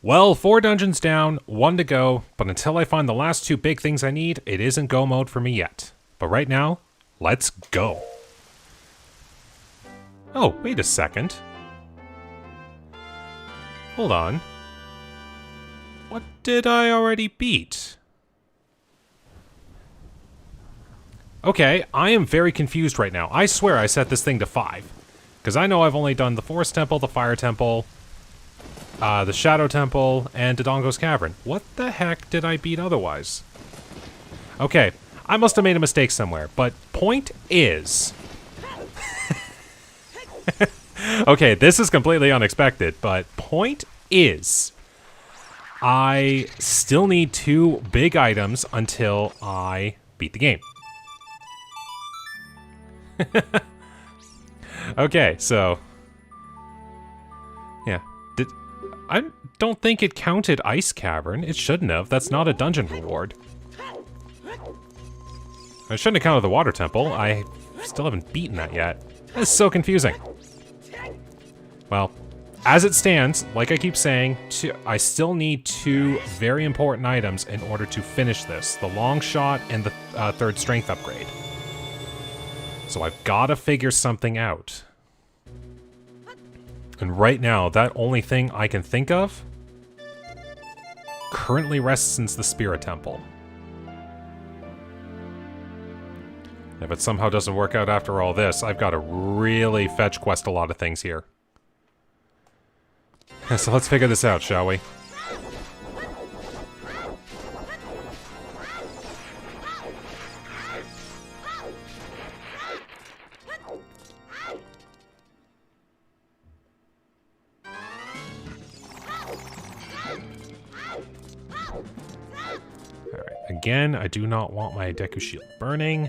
Well, 4 dungeons down, 1 to go, but until I find the last 2 big things I need, it isn't go mode for me yet. But right now, let's go. Oh, wait a second. Hold on. What did I already beat? Okay, I am very confused right now. I swear I set this thing to 5. Because I know I've only done the Forest Temple, the Fire Temple, the Shadow Temple, and Dodongo's Cavern. What the heck did I beat otherwise? Okay, I must have made a mistake somewhere, but point is... Okay, this is completely unexpected, but point is... I still need 2 big items until I beat the game. Okay, so... Yeah. I don't think it counted Ice Cavern. It shouldn't have. That's not a dungeon reward. I shouldn't have counted the Water Temple. I still haven't beaten that yet. That's so confusing. Well, as it stands, like I keep saying, I still need 2 very important items in order to finish this. The long shot and the 3rd strength upgrade. So I've got to figure something out. And right now, that only thing I can think of currently rests in the Spirit Temple. If it somehow doesn't work out after all this, I've got to really fetch quest a lot of things here. So let's figure this out, shall we? Alright, again, I do not want my Deku Shield burning.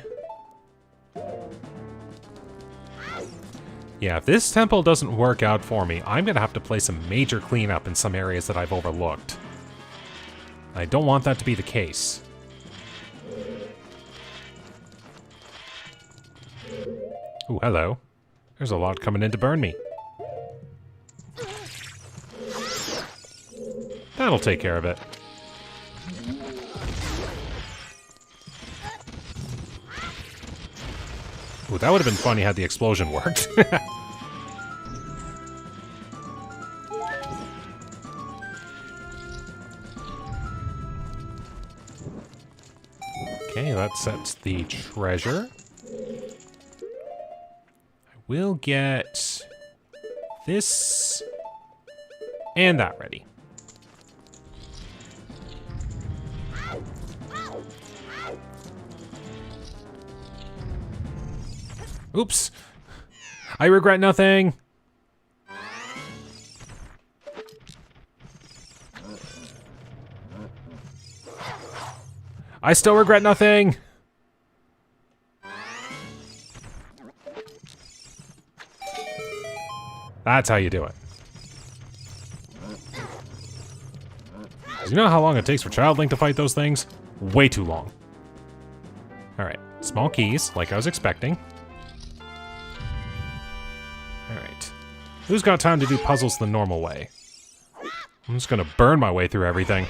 Yeah, if this temple doesn't work out for me, I'm gonna have to play some major cleanup in some areas that I've overlooked. I don't want that to be the case. Ooh, hello. There's a lot coming in to burn me. That'll take care of it. Ooh, that would have been funny had the explosion worked. Okay, that sets the treasure. I will get this and that ready. Oops. I regret nothing. I still regret nothing. That's how you do it. 'Cause you know how long it takes for Child Link to fight those things? Way too long. Alright, small keys, like I was expecting. Alright. Who's got time to do puzzles the normal way? I'm just gonna burn my way through everything.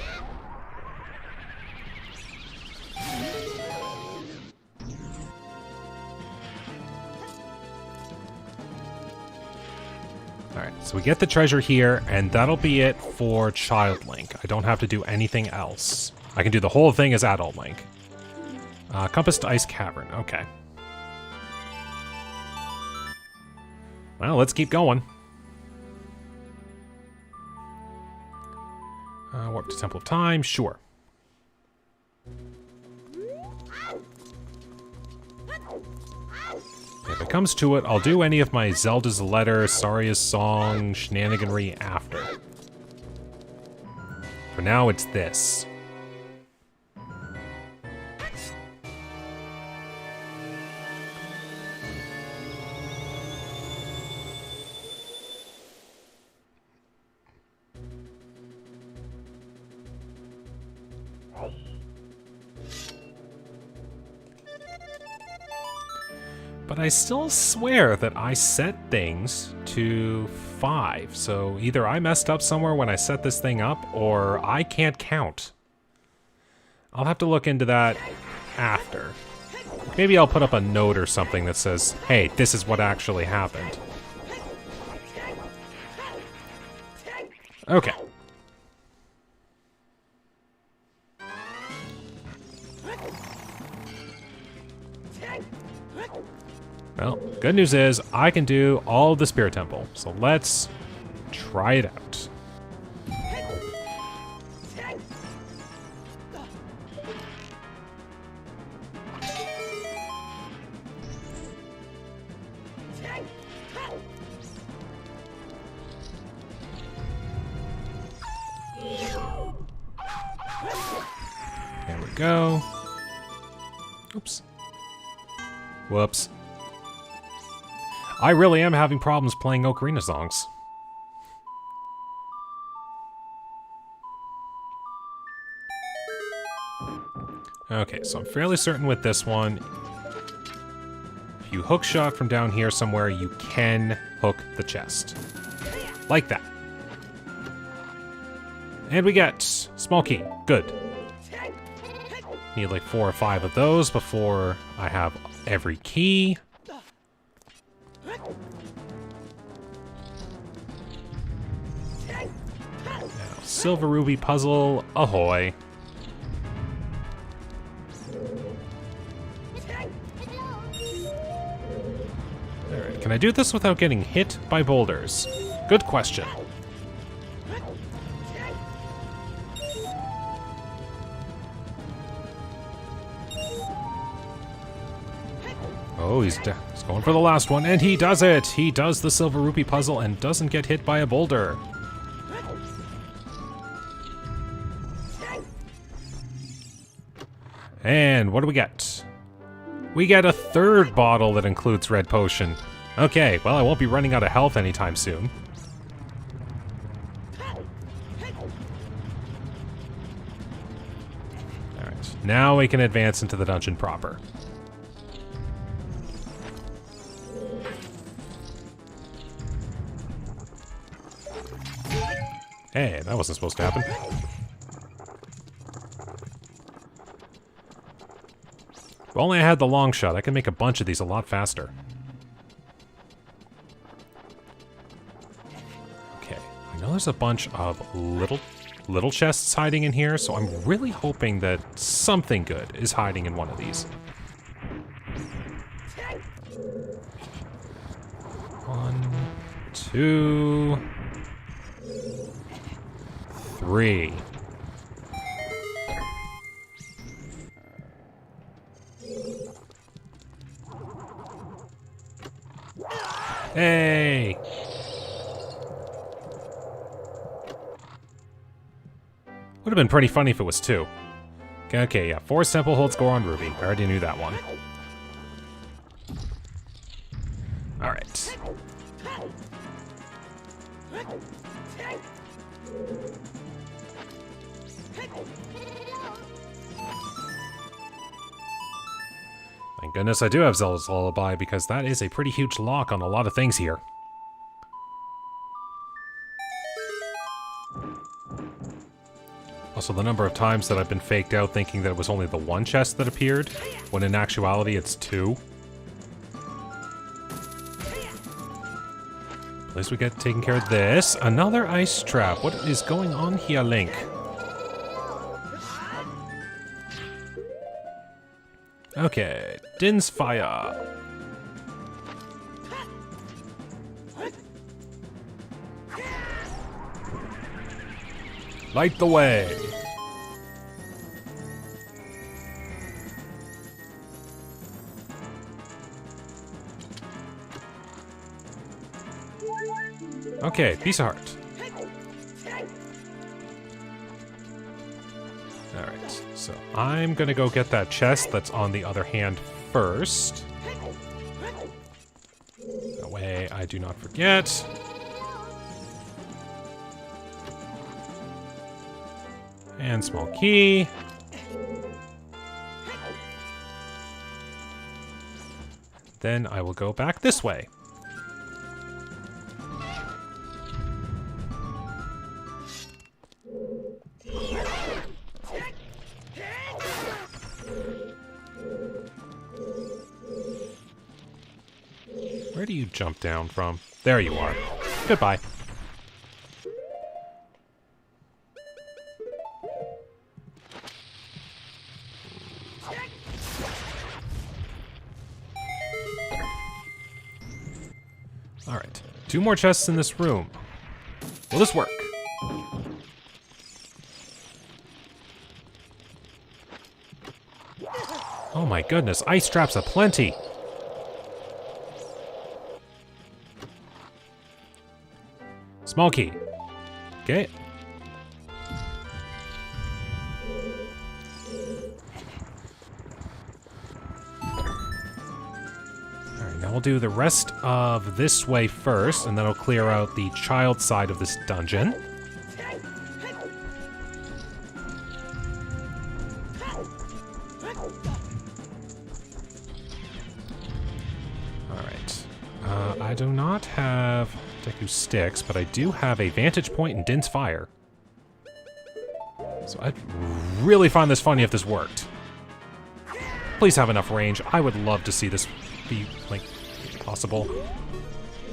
Alright, so we get the treasure here, and that'll be it for Child Link. I don't have to do anything else. I can do the whole thing as Adult Link. Compass to Ice Cavern, okay. Well, let's keep going. Warp to Temple of Time, sure. If it comes to it, I'll do any of my Zelda's Letter, Saria's Song, shenaniganry after. For now, it's this. But I still swear that I set things to 5. So either I messed up somewhere when I set this thing up, or I can't count. I'll have to look into that after. Maybe I'll put up a note or something that says, hey, this is what actually happened. Okay. Well, good news is I can do all of the Spirit Temple, so let's try it out. There we go. Oops. Whoops. I really am having problems playing Ocarina songs. Okay, so I'm fairly certain with this one, if you hook shot from down here somewhere, you can hook the chest. Like that. And we get small key. Good. Need like 4 or 5 of those before I have every key. Now, Silver Ruby puzzle, ahoy. Alright, can I do this without getting hit by boulders? Good question. Oh, he's going for the last one, and he does it! He does the Silver Rupee puzzle and doesn't get hit by a boulder. And what do we get? We get a 3rd bottle that includes Red Potion. Okay, well, I won't be running out of health anytime soon. Alright, now we can advance into the dungeon proper. Hey, that wasn't supposed to happen. If only I had the long shot, I could make a bunch of these a lot faster. Okay, I know there's a bunch of little chests hiding in here, so I'm really hoping that something good is hiding in one of these. 1, 2, 3. Hey! Would have been pretty funny if it was 2. Okay, yeah, Forest Temple holds Goron Ruby. I already knew that one. Alright. Thank goodness I do have Zelda's Lullaby, because that is a pretty huge lock on a lot of things here. Also, the number of times that I've been faked out thinking that it was only the 1 chest that appeared, when in actuality it's 2. At least we get taken care of this. Another ice trap. What is going on here, Link? Okay, Din's fire. Light the way. Okay, piece of heart. Alright, so I'm gonna go get that chest that's on the other hand first. That way I do not forget. And small key. then I will go back this way. Where do you jump down from? There you are. Goodbye. Alright. 2 more chests in this room. Will this work? Oh my goodness, ice traps aplenty! Small key. Okay. Alright, now we'll do the rest of this way first, and then I'll clear out the child side of this dungeon. Alright. I do not have Deku Sticks, but I do have a vantage point in Din's Fire. So I'd really find this funny if this worked. Please have enough range. I would love to see this be, like, possible.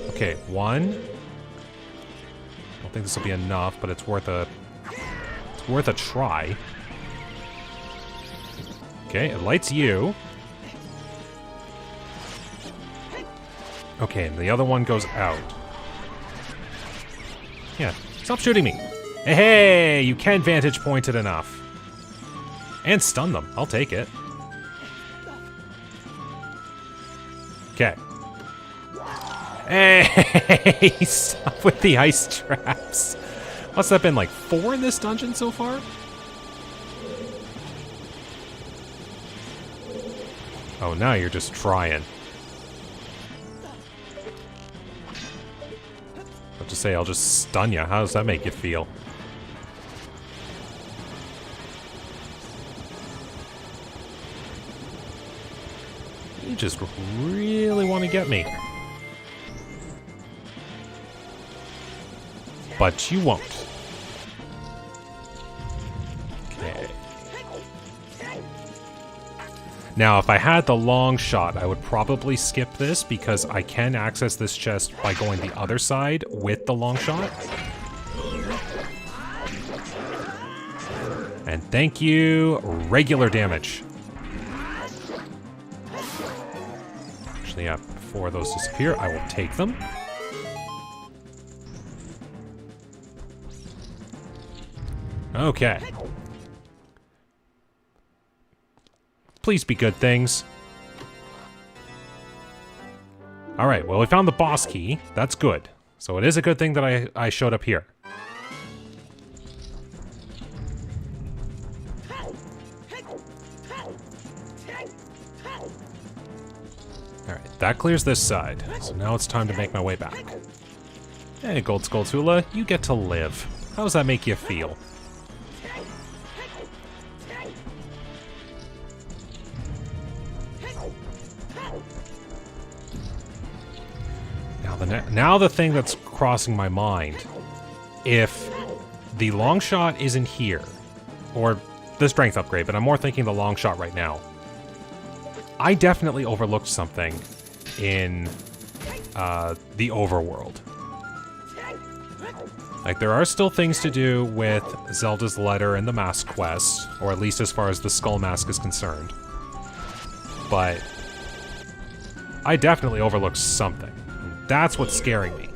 Okay, 1. I don't think this will be enough, but it's worth a try. Okay, it lights you. Okay, and the other one goes out. Yeah, stop shooting me. Hey, hey, you can vantage point it enough. And stun them. I'll take it. Okay. Hey, stop with the ice traps. What's that been, like 4 in this dungeon so far? Oh, now you're just trying. To say I'll just stun you. How does that make you feel? You just really want to get me. But you won't. Okay. Now, if I had the long shot, I would probably skip this because I can access this chest by going the other side with the long shot. And thank you, regular damage. Actually, yeah, before those disappear, I will take them. Okay. Please be good things. Alright, well, we found the boss key. That's good. So it is a good thing that I showed up here. Alright, that clears this side. So now it's time to make my way back. Hey, Gold Skulltula, you get to live. How does that make you feel? Now the thing that's crossing my mind, if the long shot isn't here, or the strength upgrade, but I'm more thinking the long shot right now, I definitely overlooked something in the overworld. Like, there are still things to do with Zelda's letter and the mask quest, or at least as far as the skull mask is concerned. But I definitely overlooked something. That's what's scaring me.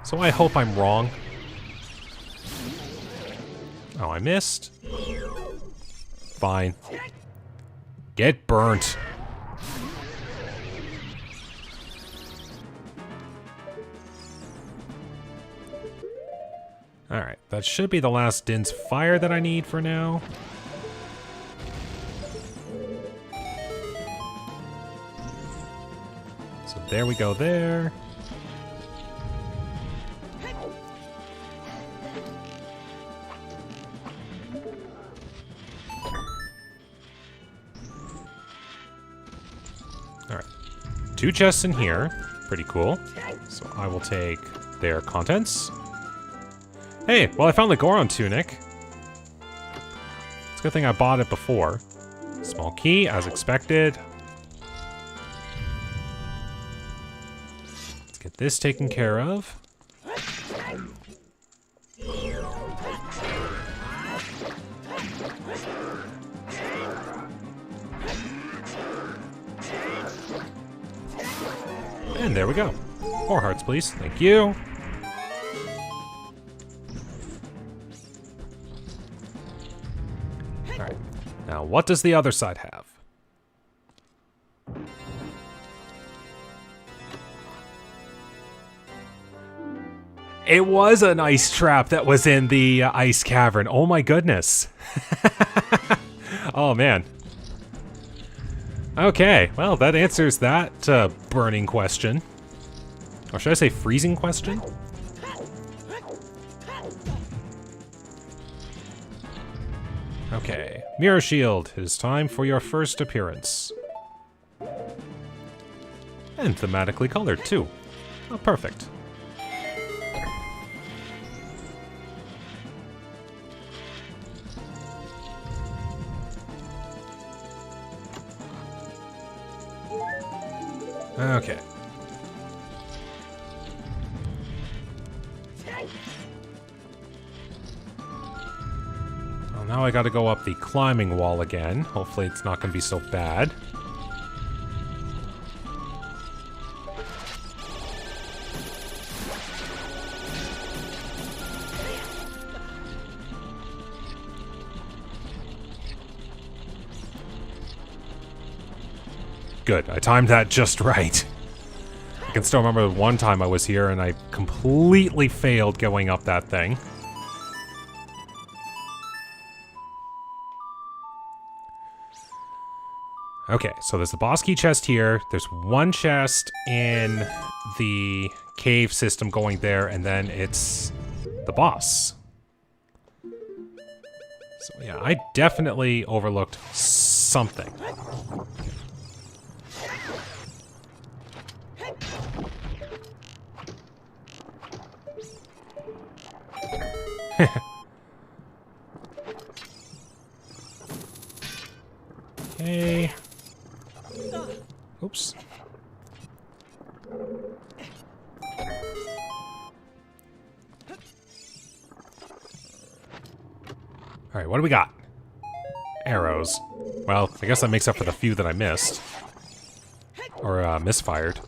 So I hope I'm wrong. Oh, I missed. Fine. Get burnt. Alright, that should be the last Din's Fire that I need for now. So there we go there. 2 chests in here. Pretty cool. So I will take their contents. Hey, well, I found the Goron tunic. It's a good thing I bought it before. Small key, as expected. Let's get this taken care of. And there we go. 4 hearts, please. Thank you. Alright. Now, what does the other side have? It was an ice trap that was in the ice cavern. Oh my goodness. Oh man. Okay, well, that answers that burning question. Or should I say freezing question? Okay, Mirror Shield, it is time for your first appearance. And thematically colored, too. Oh, perfect. Okay. Well, now I gotta go up the climbing wall again. Hopefully it's not gonna be so bad. Good, I timed that just right. I can still remember one time I was here and I completely failed going up that thing. Okay, so there's the boss key chest here. There's one chest in the cave system going there, and then it's the boss. So yeah, I definitely overlooked something. Okay. Oops. Alright, what do we got? Arrows. Well, I guess that makes up for the few that I missed. Or, misfired.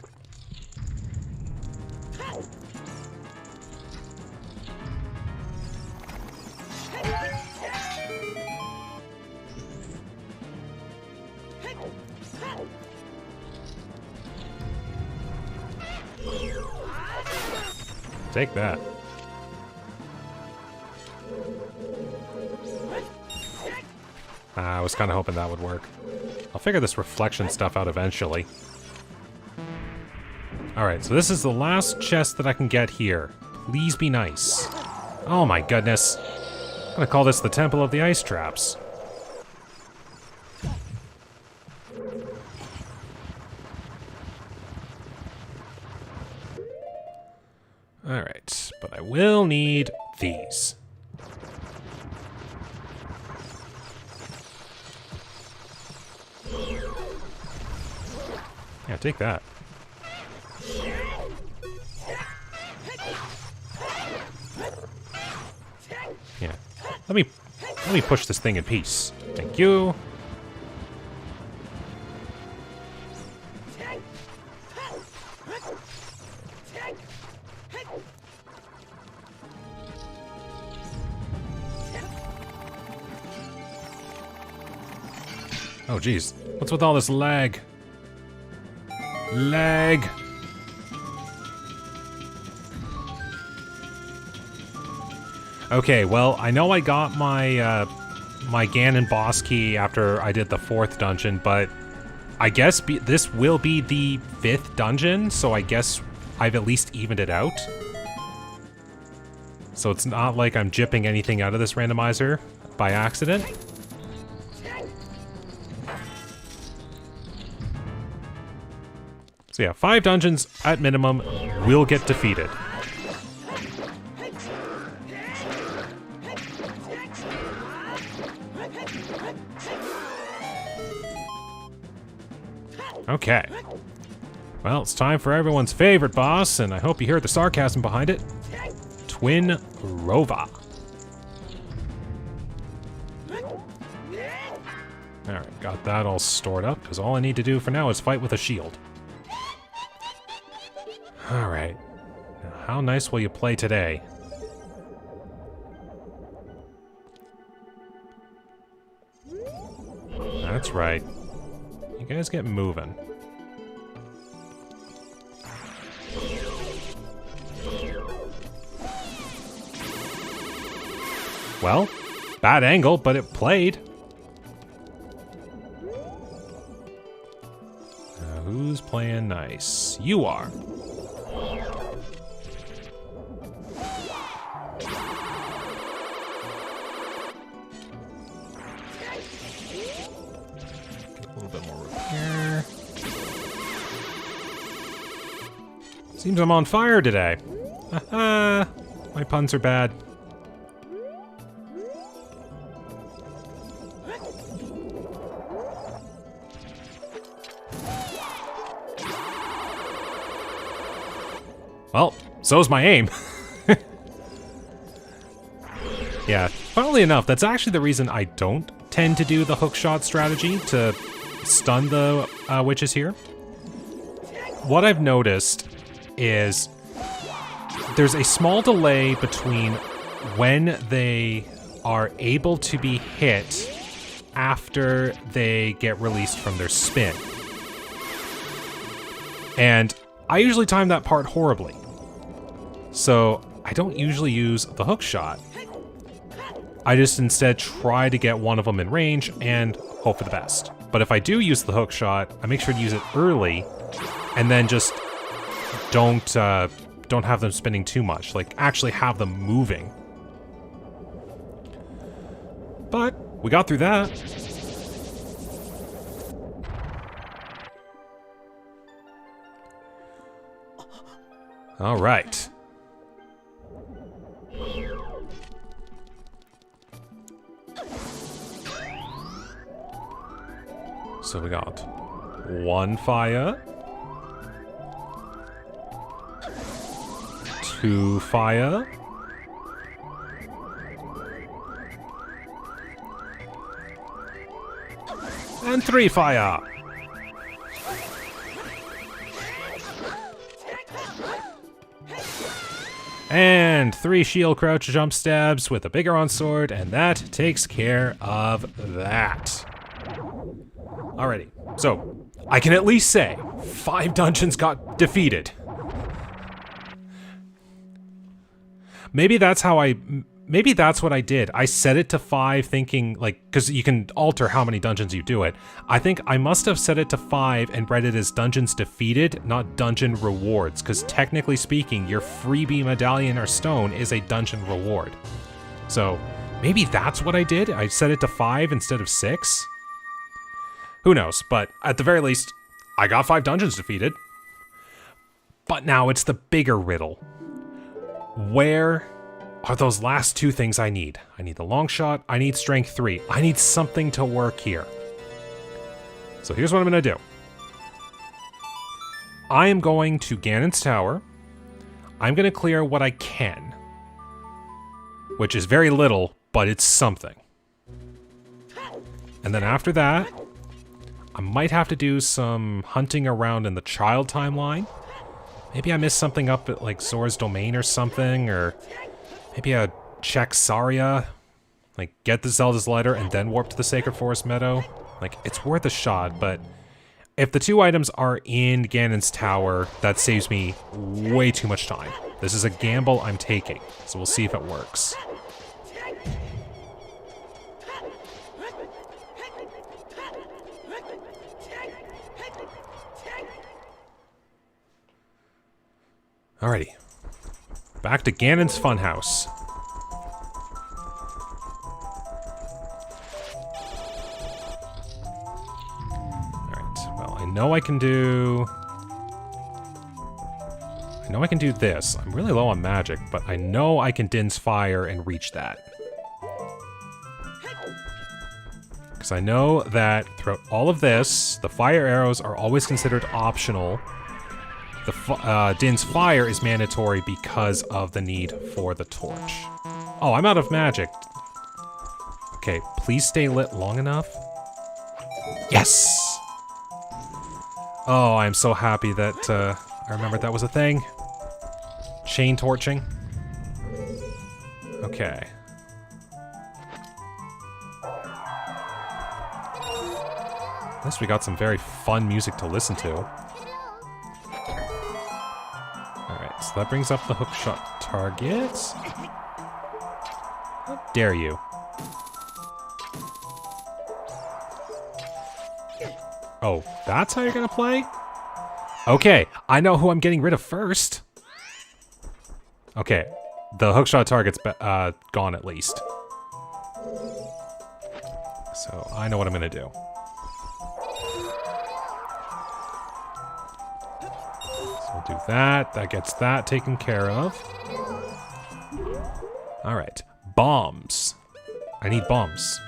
Take that. I was kind of hoping that would work. I'll figure this reflection stuff out eventually. Alright, so this is the last chest that I can get here. Please be nice. Oh my goodness. I'm gonna call this the Temple of the Ice Traps. Alright, but I will need these. Yeah, take that. Yeah. Let me push this thing in peace. Thank you. Oh, geez. What's with all this lag? Lag! Okay, well, I know I got my, my Ganon boss key after I did the 4th dungeon, but I guess this will be the 5th dungeon, so I guess I've at least evened it out. So it's not like I'm jipping anything out of this randomizer by accident. So yeah, 5 dungeons at minimum will get defeated. Okay. Well, it's time for everyone's favorite boss, and I hope you hear the sarcasm behind it. Twin Rova. Alright, got that all stored up, because all I need to do for now is fight with a shield. Alright. Now, how nice will you play today? That's right. You guys get moving. Well, bad angle, but it played. Now, who's playing nice? You are. Get a little bit more room here. Seems I'm on fire today. Haha, my puns are bad. Well, so's my aim. Yeah, funnily enough, that's actually the reason I don't tend to do the hookshot strategy to stun the witches here. What I've noticed is there's a small delay between when they are able to be hit after they get released from their spin. And I usually time that part horribly. So I don't usually use the hook shot. I just instead try to get one of them in range and hope for the best. But if I do use the hook shot, I make sure to use it early and then just don't have them spinning too much. Like, actually have them moving. But we got through that. All right. So we got 1 fire, 2 fire, and 3 fire. And 3 shield crouch jump stabs with a Bigoron sword, and that takes care of that. Alrighty, so I can at least say 5 dungeons got defeated. Maybe that's what I did. I set it to 5 thinking, like, because you can alter how many dungeons you do it. I think I must have set it to 5 and read it as dungeons defeated, not dungeon rewards, because technically speaking, your freebie medallion or stone is a dungeon reward. So maybe that's what I did. I set it to 5 instead of 6. Who knows, but at the very least, I got 5 dungeons defeated. But now it's the bigger riddle. Where are those last 2 things I need? I need the long shot, I need strength 3. I need something to work here. So here's what I'm gonna do. I am going to Ganon's Tower. I'm gonna clear what I can. Which is very little, but it's something. And then after that, I might have to do some hunting around in the child timeline. Maybe I missed something up at, like, Zora's Domain or something, or maybe I check Saria, like, get the Zelda's letter and then warp to the Sacred Forest Meadow. Like, it's worth a shot, but if the 2 items are in Ganon's Tower, that saves me way too much time. This is a gamble I'm taking, so we'll see if it works. Alrighty. Back to Ganon's Funhouse. Alright, well, I know I can do know I can do this. I'm really low on magic, but I know I can Din's Fire and reach that. Because I know that throughout all of this, the fire arrows are always considered optional. The Din's Fire is mandatory because of the need for the torch. Oh, I'm out of magic. Okay, please stay lit long enough. Yes! Oh, I'm so happy that I remembered that was a thing. Chain torching. Okay. At least we got some very fun music to listen to. Alright, so that brings up the hookshot targets. How dare you? Oh, that's how you're gonna play? Okay, I know who I'm getting rid of first. Okay, the hookshot target's gone at least. So I know what I'm gonna do. So we'll do that. That gets that taken care of. Alright, bombs. I need bombs.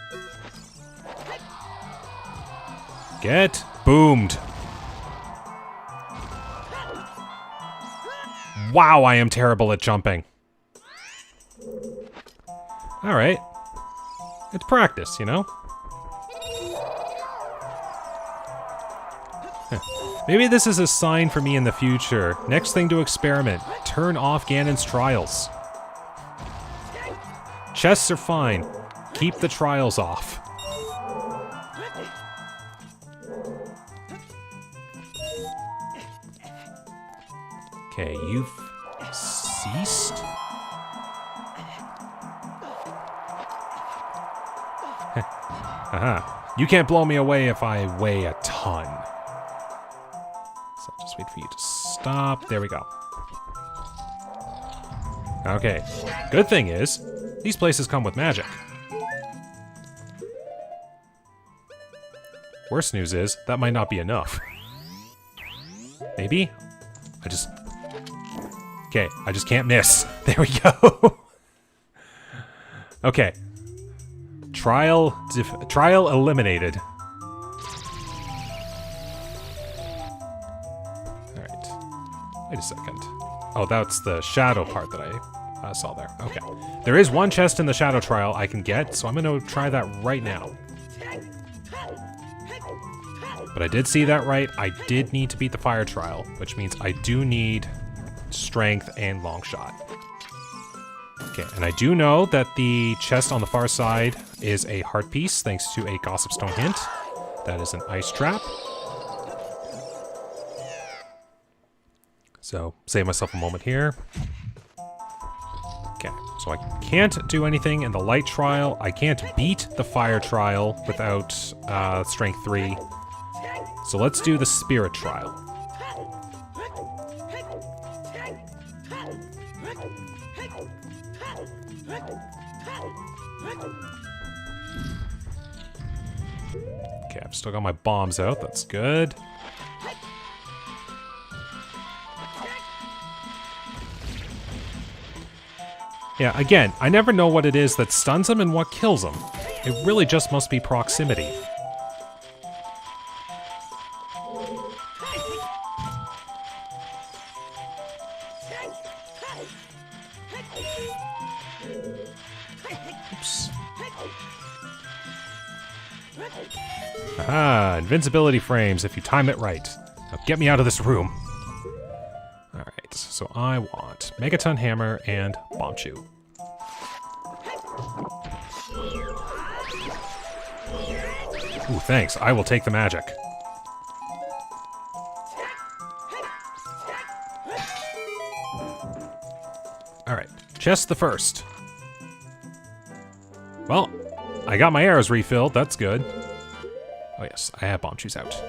Get boomed. Wow, I am terrible at jumping. Alright. It's practice, you know? Maybe this is a sign for me in the future. Next thing to experiment. Turn off Ganon's trials. Chests are fine. Keep the trials off. Okay, you've ceased? Haha. You can't blow me away if I weigh a ton. So I'll just wait for you to stop. There we go. Okay. Good thing is, these places come with magic. Worst news is, that might not be enough. Maybe? Okay, I just can't miss. There we go. Okay. Trial eliminated. Alright. Wait a second. Oh, that's the shadow part that I saw there. Okay. There is one chest in the shadow trial I can get, so I'm going to try that right now. But I did see that right. I did need to beat the fire trial, which means I do need strength and long shot. Okay, and I do know that the chest on the far side is a heart piece, thanks to a Gossip Stone hint. That is an ice trap. So, save myself a moment here. Okay, so I can't do anything in the light trial. I can't beat the fire trial without strength 3. So let's do the spirit trial. Okay, I've still got my bombs out. That's good. Yeah, again, I never know what it is that stuns them and what kills them. It really just must be proximity. Oops. Aha, invincibility frames if you time it right. Now get me out of this room. Alright, so I want Megaton Hammer and Bomb Chew. Ooh, thanks. I will take the magic. Alright, chest the first. Well, I got my arrows refilled. That's good. Oh yes, I have Bomb Chews out.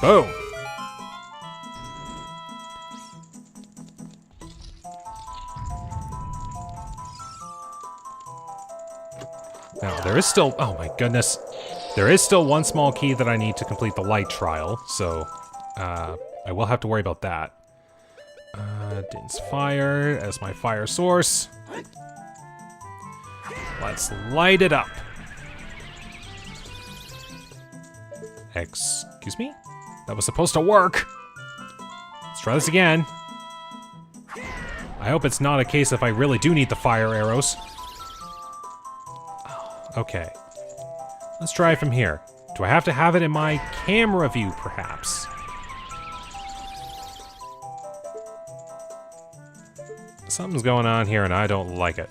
Boom! Now, there is still... Oh my goodness. There is still one small key that I need to complete the light trial, so I will have to worry about that. Din's fire as my fire source. Let's light it up. Excuse me? That was supposed to work. Let's try this again. I hope it's not a case if I really do need the fire arrows. Okay. Let's try it from here. Do I have to have it in my camera view, perhaps? Something's going on here and I don't like it.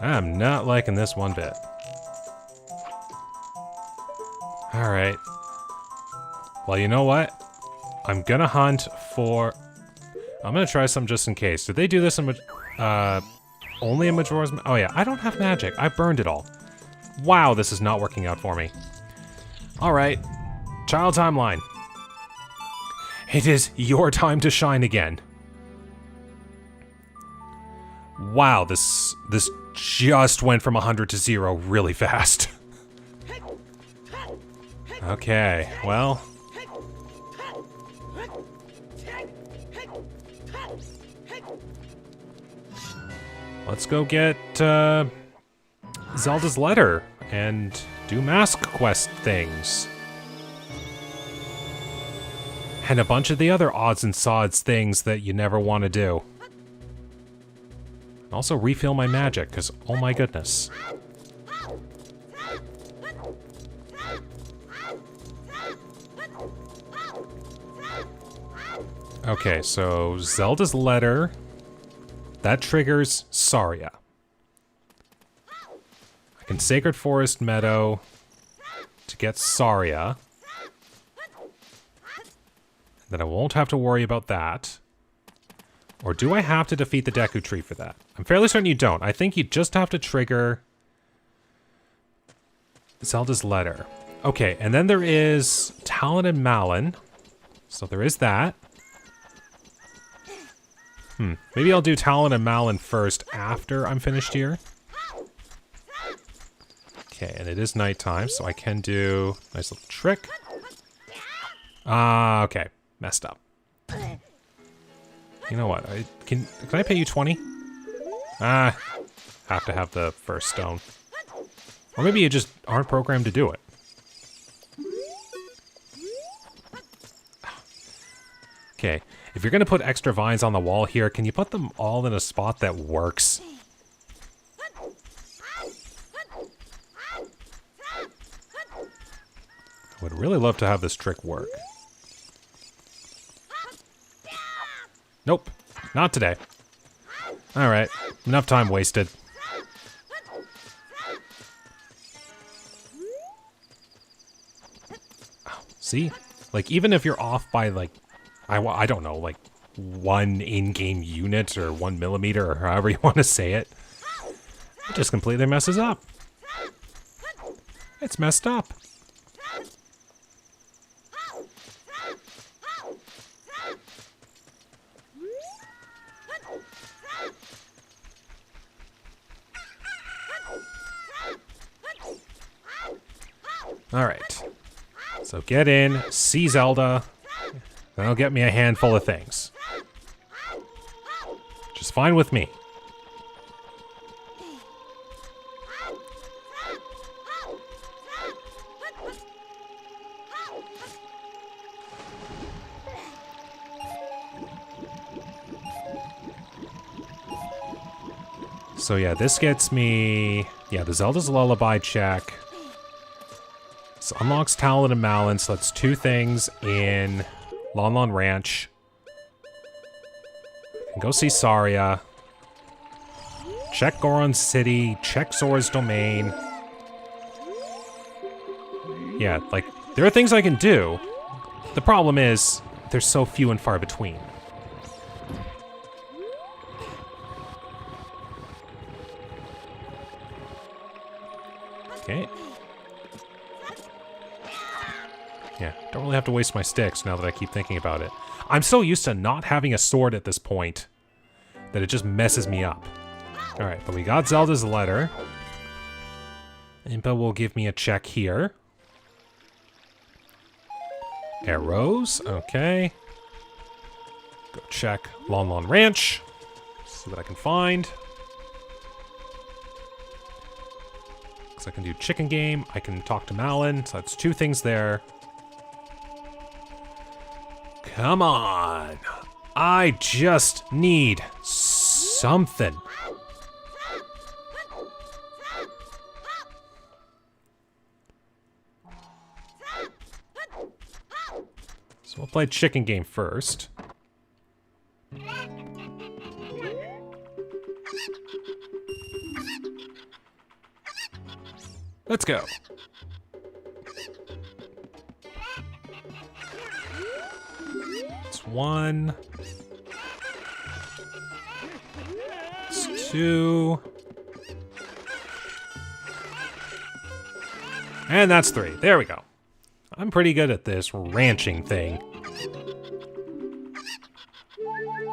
I'm not liking this one bit. Alright. Well, you know what? I'm gonna hunt for... I'm gonna try some just in case. Did they do this in only in Majora's... Oh yeah, I don't have magic. I burned it all. Wow, this is not working out for me. Alright. Child timeline. It is your time to shine again. Wow, this just went from 100 to 0 really fast. Okay, well... Let's go get, Zelda's letter and do mask quest things. And a bunch of the other odds and sods things that you never want to do. Also refill my magic, because oh my goodness. Okay, so Zelda's letter. That triggers Saria. I can Sacred Forest Meadow to get Saria. Then I won't have to worry about that. Or do I have to defeat the Deku Tree for that? I'm fairly certain you don't. I think you just have to trigger Zelda's letter. Okay, and then there is Talon and Malon. So there is that. Maybe I'll do Talon and Malon first after I'm finished here. Okay, and it is nighttime, so I can do a nice little trick. Okay. Messed up. You know what? Can I pay you 20? Have to have the first stone. Or maybe you just aren't programmed to do it. Okay, if you're gonna put extra vines on the wall here, can you put them all in a spot that works? I would really love to have this trick work. Nope, not today. Alright, enough time wasted. See? Like, even if you're off by, like, I don't know, like, 1 in-game unit or 1 millimeter or however you want to say it, it just completely messes up. It's messed up. Alright. So get in, see Zelda, that'll get me a handful of things. Which is fine with me. So yeah, this gets me... Yeah, the Zelda's Lullaby check. This unlocks Talon and Malon, so that's 2 things in Lon Lon Ranch. And go see Saria. Check Goron City, check Zora's Domain. Yeah, like, there are things I can do. The problem is, they're so few and far between. Okay. Yeah, don't really have to waste my sticks now that I keep thinking about it. I'm so used to not having a sword at this point that it just messes me up. Alright, but we got Zelda's letter. Impa will give me a check here. Arrows, okay. Go check Lon Lon Ranch. See what I can find. Because I can do chicken game. I can talk to Malin. So that's 2 things there. Come on. I just need something. So we'll play chicken game first. Let's go. It's 1. It's 2. And that's 3. There we go. I'm pretty good at this ranching thing.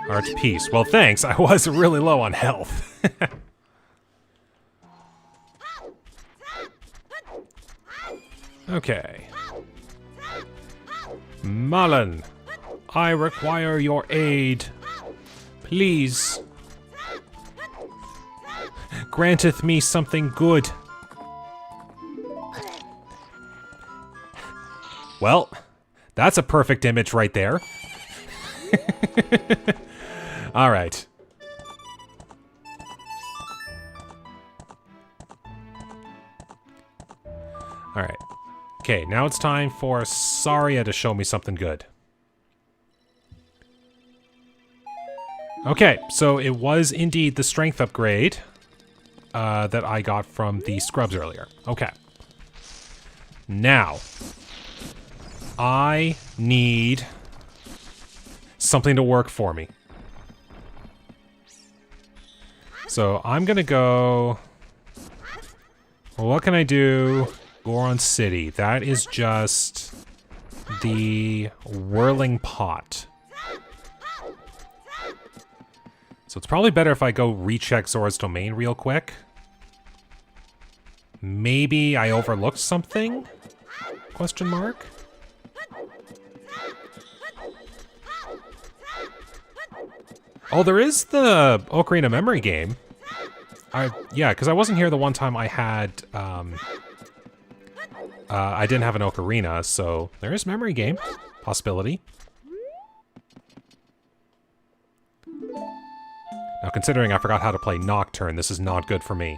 Heart peace. Well, thanks. I was really low on health. Okay. Malin, I require your aid. Please. Granteth me something good. Well, that's a perfect image right there. All right. All right. Okay, now it's time for Saria to show me something good. Okay, so it was indeed the strength upgrade that I got from the scrubs earlier. Okay. Now, I need something to work for me. So I'm gonna go... Well, what can I do? Goron City. That is just the whirling pot. So it's probably better if I go recheck Zora's domain real quick. Maybe I overlooked something? Question mark? Oh, there is the Ocarina memory game. Yeah, because I wasn't here the one time I had, I didn't have an Ocarina, so there is memory game. Possibility. Now, considering I forgot how to play Nocturne, this is not good for me.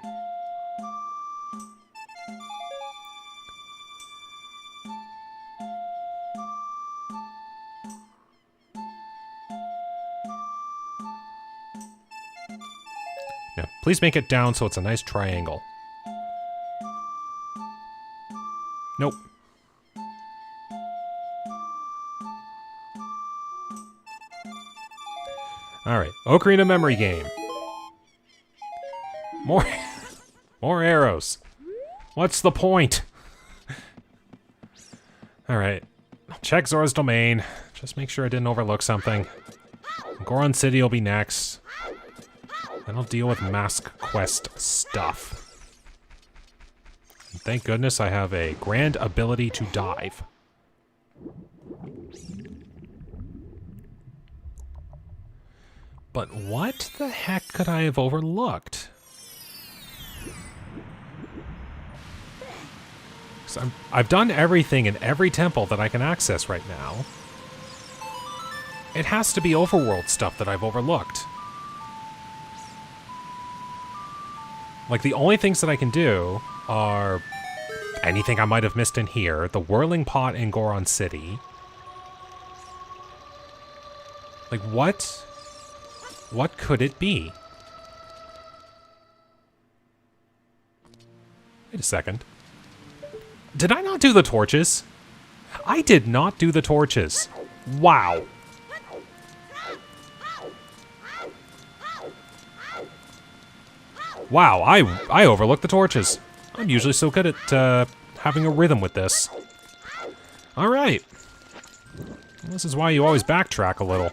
Now, please make it down so it's a nice triangle. Nope. Alright, Ocarina memory game. More more arrows. What's the point? Alright. Check Zora's domain. Just make sure I didn't overlook something. Goron City will be next. Then I'll deal with Mask Quest stuff. And thank goodness I have a grand ability to dive. But what the heck could I have overlooked? I've done everything in every temple that I can access right now. It has to be overworld stuff that I've overlooked. Like, the only things that I can do are anything I might have missed in here, the whirling pot in Goron City. Like, what? What could it be? Wait a second. Did I not do the torches? I did not do the torches. Wow. Wow, I overlooked the torches. I'm usually so good at having a rhythm with this. Alright. This is why you always backtrack a little.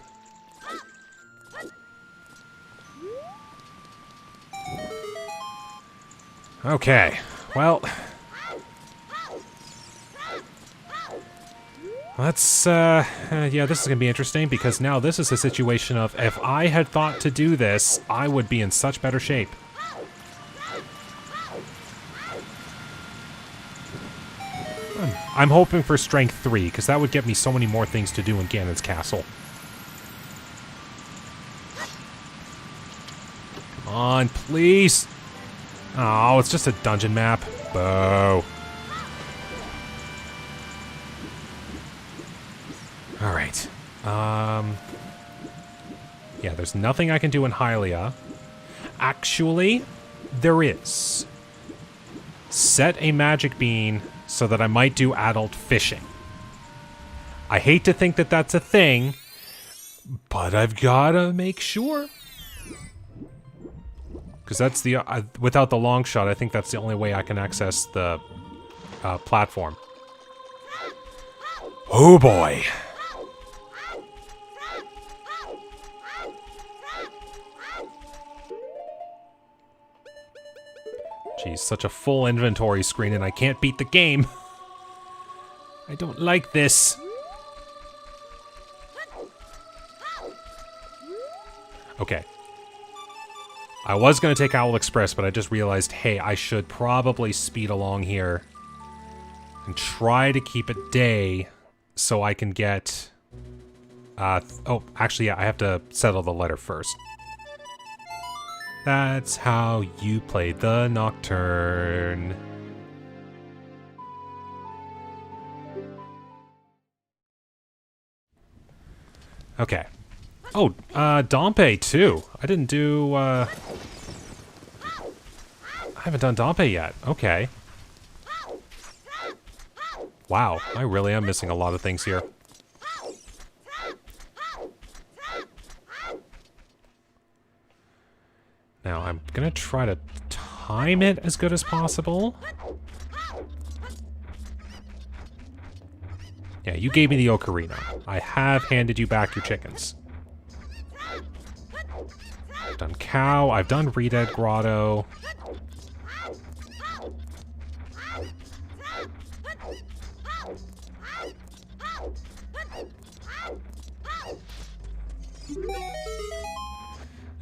Okay, well... Let's, yeah, this is gonna be interesting, because now this is a situation of, if I had thought to do this, I would be in such better shape. I'm hoping for strength 3, because that would get me so many more things to do in Ganon's castle. Come on, please! Oh, it's just a dungeon map. Boo. Alright. Yeah, there's nothing I can do in Hylia. Actually, there is. Set a magic bean so that I might do adult fishing. I hate to think that that's a thing, but I've gotta make sure. Because that's the... without the long shot, I think that's the only way I can access the platform. Oh boy. Geez, such a full inventory screen and I can't beat the game. I don't like this. Okay. I was going to take Owl Express, but I just realized, hey, I should probably speed along here and try to keep it day so I can get... oh, actually, yeah, I have to settle the letter first. That's how you played the Nocturne. Okay. Oh, Dompe too. I didn't do, I haven't done Dompe yet. Okay. Wow, I really am missing a lot of things here. Now, I'm gonna try to time it as good as possible. Yeah, you gave me the ocarina. I have handed you back your chickens. I've done Cow, I've done Redead Grotto.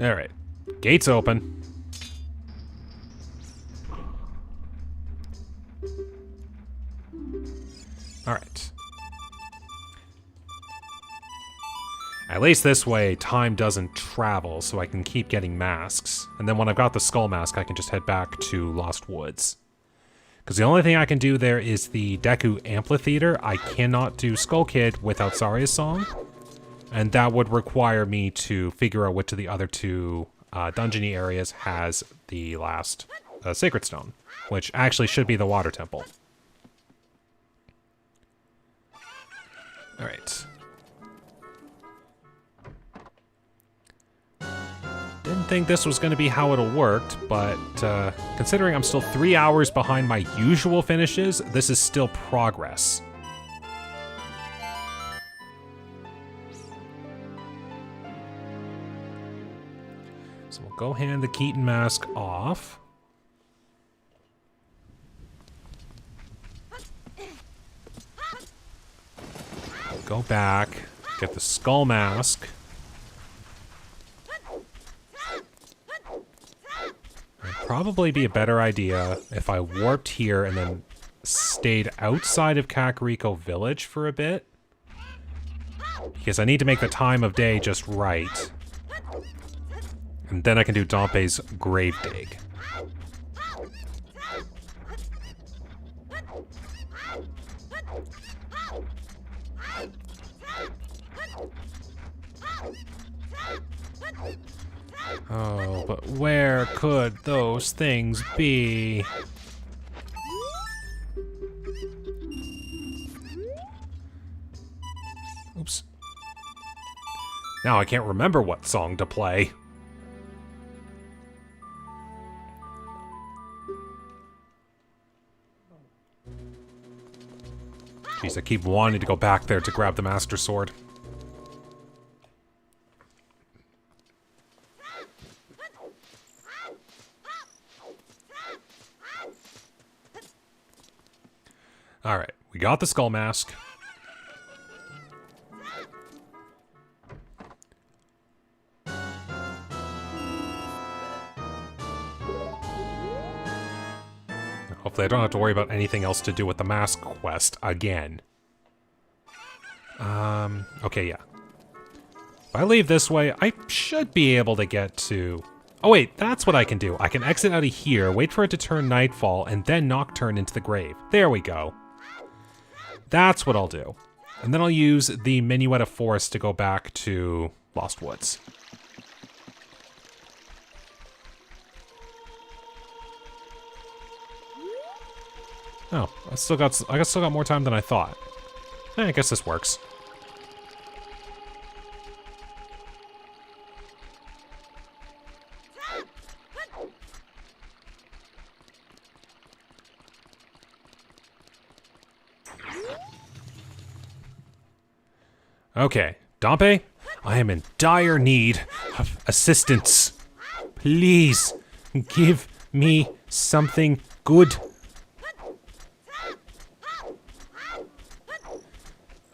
Alright. Gates open. Alright. At least this way, time doesn't travel, so I can keep getting masks. And then when I've got the skull mask, I can just head back to Lost Woods. Because the only thing I can do there is the Deku Amphitheater. I cannot do Skull Kid without Saria's song. And that would require me to figure out which of the other two dungeony areas has the last Sacred Stone, which actually should be the Water Temple. Alright. Didn't think this was going to be how it worked, but considering I'm still 3 hours behind my usual finishes, this is still progress. So we'll go hand the Keaton mask off. Go back, get the skull mask. It'd probably be a better idea if I warped here and then stayed outside of Kakariko Village for a bit. Because I need to make the time of day just right. And then I can do Dompe's Grave Dig. Oh, but where could those things be? Oops. Now I can't remember what song to play. Jeez, I keep wanting to go back there to grab the Master Sword. Alright, we got the Skull Mask. Hopefully I don't have to worry about anything else to do with the mask quest again. Okay, yeah. If I leave this way, I should be able to get to... Oh wait, that's what I can do. I can exit out of here, wait for it to turn nightfall, and then nocturne into the grave. There we go. That's what I'll do. And then I'll use the Minuet of Forest to go back to Lost Woods. Oh, I still got more time than I thought. I guess this works. Okay, Dompe, I am in dire need of assistance. Please, give me something good.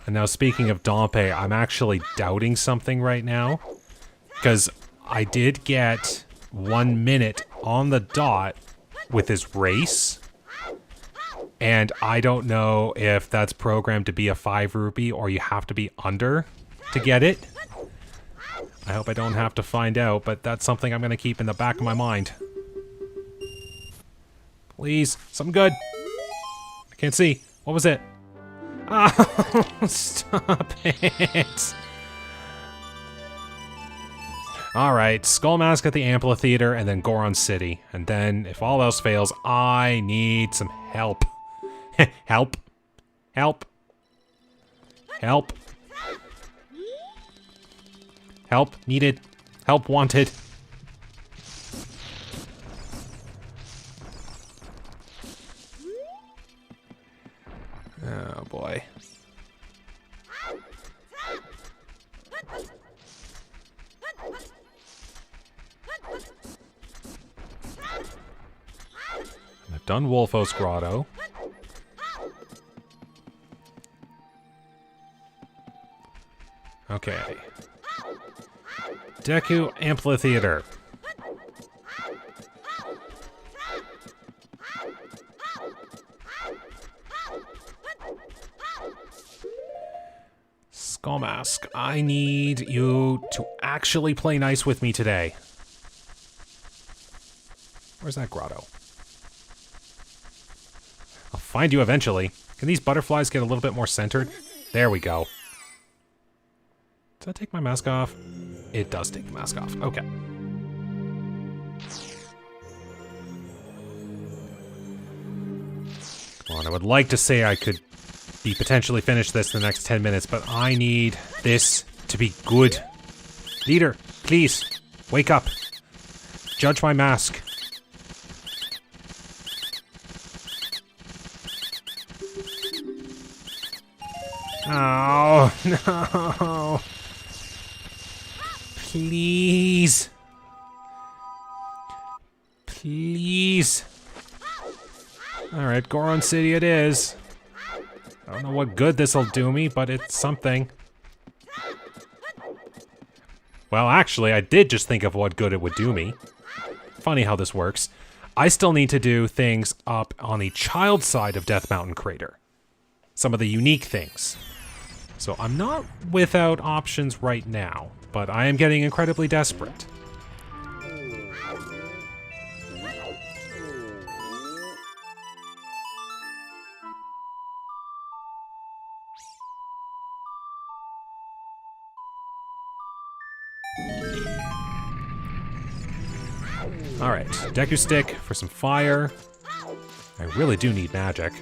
And now speaking of Dompe, I'm actually doubting something right now. Because I did get 1 minute on the dot with his race. And I don't know if that's programmed to be a 5 rupee or you have to be under to get it. I hope I don't have to find out, but that's something I'm going to keep in the back of my mind. Please, something good. I can't see. What was it? Oh, stop it. Alright, Skull Mask at the Amphitheater and then Goron City. And then, if all else fails, I need some help. Help. Help. Help. Help needed. Help wanted. Oh boy. I've done Wolfos Grotto. Okay. Deku Amphitheater. Skull Mask, I need you to actually play nice with me today. Where's that grotto? I'll find you eventually. Can these butterflies get a little bit more centered? There we go. Does that take my mask off? It does take the mask off. Okay. Come on, I would like to say I could be potentially finish this in the next 10 minutes, but I need this to be good. Leader, please, wake up. Judge my mask. Oh, no. Please. Please. Alright, Goron City it is. I don't know what good this'll do me, but it's something. Well, actually, I did just think of what good it would do me. Funny how this works. I still need to do things up on the child side of Death Mountain Crater. Some of the unique things. So I'm not without options right now, but I am getting incredibly desperate. Alright, Deku Stick for some fire. I really do need magic.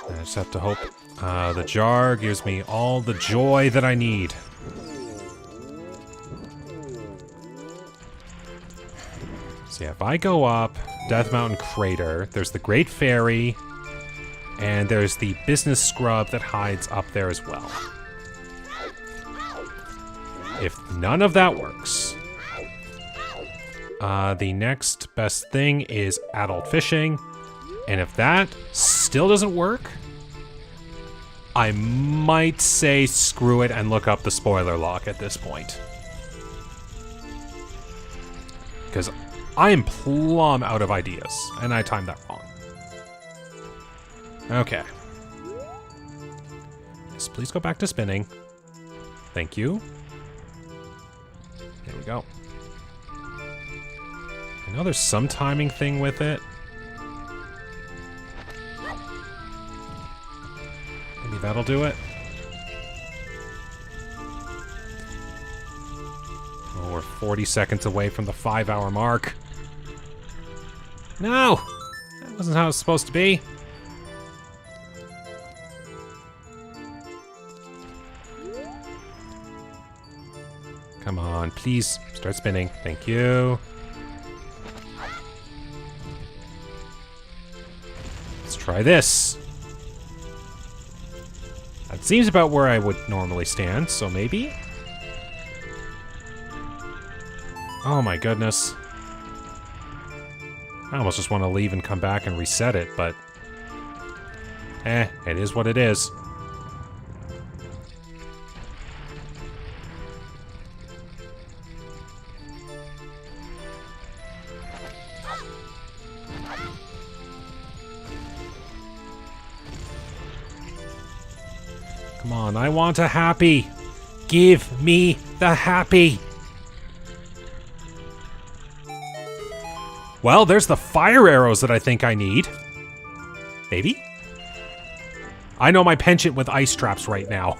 I just have to hope the jar gives me all the joy that I need. So yeah, if I go up Death Mountain Crater. There's the Great Fairy. And there's the business scrub that hides up there as well. If none of that works, the next best thing is adult fishing. And if that still doesn't work, I might say screw it and look up the spoiler log at this point. Because I am plumb out of ideas, and I timed that wrong. Okay. Yes, please go back to spinning. Thank you. There we go. I know there's some timing thing with it. Maybe that'll do it. Oh, we're 40 seconds away from the 5-hour mark. No! That wasn't how it was supposed to be. Come on, please start spinning. Thank you. Let's try this. That seems about where I would normally stand, so maybe? Oh my goodness. I almost just want to leave and come back and reset it, but... it is what it is. Come on, I want a happy. Give me the happy. Well, there's the fire arrows that I think I need. Maybe? I know my penchant with ice traps right now.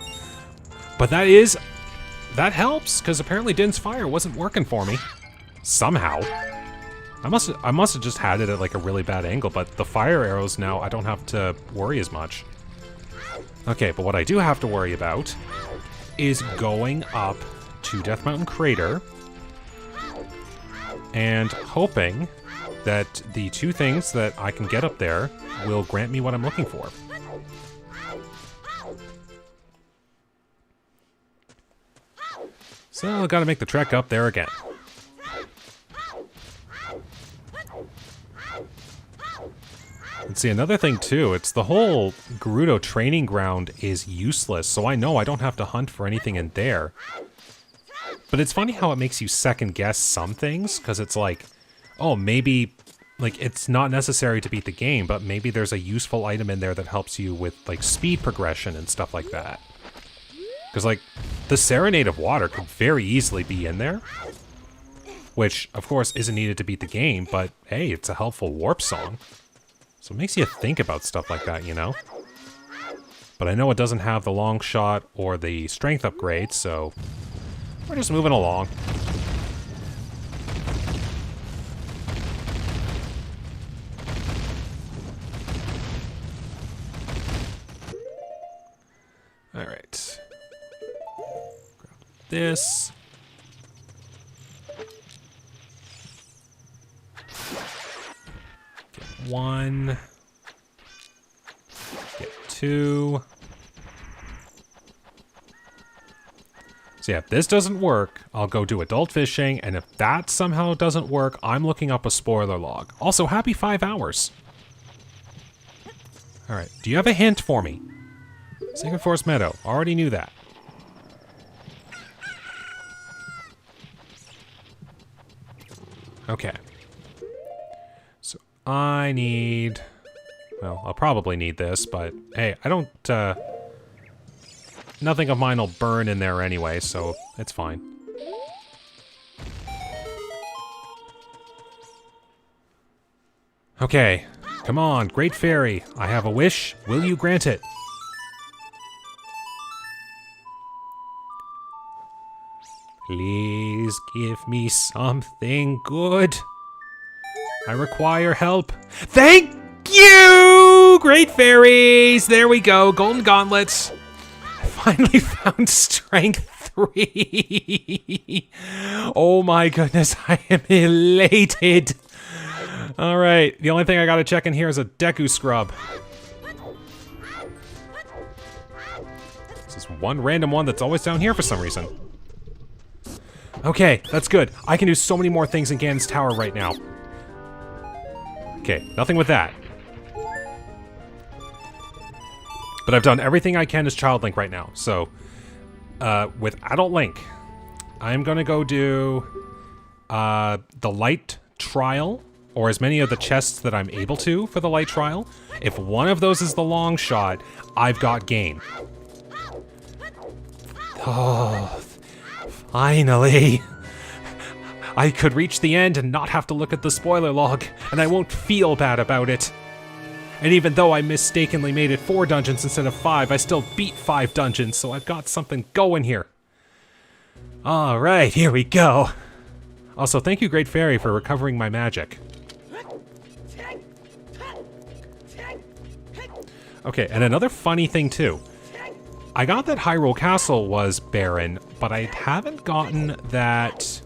But that helps, because apparently Din's fire wasn't working for me. Somehow. I must have just had it at like a really bad angle, but the fire arrows now I don't have to worry as much. Okay, but what I do have to worry about is going up to Death Mountain Crater and hoping that the two things that I can get up there will grant me what I'm looking for. So I've got to make the trek up there again. And see, another thing too, it's the whole Gerudo training ground is useless, so I know I don't have to hunt for anything in there. But it's funny how it makes you second guess some things, because it's like, oh, maybe, like, it's not necessary to beat the game, but maybe there's a useful item in there that helps you with, like, speed progression and stuff like that. Because, like, the Serenade of Water could very easily be in there. Which, of course, isn't needed to beat the game, but, hey, it's a helpful warp song. So it makes you think about stuff like that, you know? But I know it doesn't have the long shot or the strength upgrade, so we're just moving along. Alright. Grab this. Get one. Get two. So yeah, if this doesn't work, I'll go do adult fishing, and if that somehow doesn't work, I'm looking up a spoiler log. Also, happy 5 hours. Alright, do you have a hint for me? Sacred Forest Meadow, already knew that. Okay. So I need... Well, I'll probably need this, but hey, I don't, nothing of mine will burn in there anyway, so it's fine. Okay, come on, Great Fairy. I have a wish. Will you grant it? Please give me something good. I require help. Thank you, Great Fairies! There we go, Golden Gauntlets. I finally found Strength 3. Oh my goodness, I am elated. Alright, the only thing I gotta check in here is a Deku Scrub. This is one random one that's always down here for some reason. Okay, that's good. I can do so many more things in Ganon's Tower right now. Okay, nothing with that. But I've done everything I can as Child Link right now. So, with Adult Link, I'm gonna go do the Light Trial, or as many of the chests that I'm able to for the Light Trial. If one of those is the long shot, I've got game. Oh, finally. I could reach the end and not have to look at the spoiler log, and I won't feel bad about it. And even though I mistakenly made it 4 dungeons instead of 5, I still beat 5 dungeons, so I've got something going here. Alright, here we go. Also, thank you, Great Fairy, for recovering my magic. Okay, and another funny thing, too. I got that Hyrule Castle was barren, but I haven't gotten that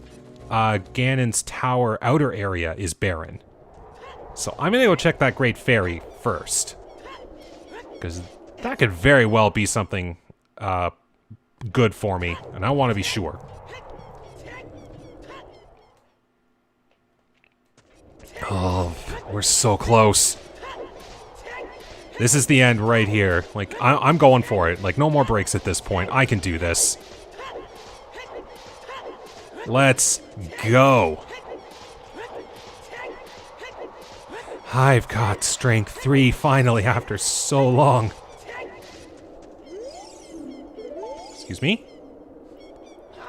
Ganon's Tower outer area is barren. So I'm gonna go check that Great Fairy first. Because that could very well be something good for me, and I want to be sure. Oh, we're so close. This is the end right here. Like, I'm going for it. Like, no more breaks at this point. I can do this. Let's go. I've got strength 3 finally after so long. Excuse me?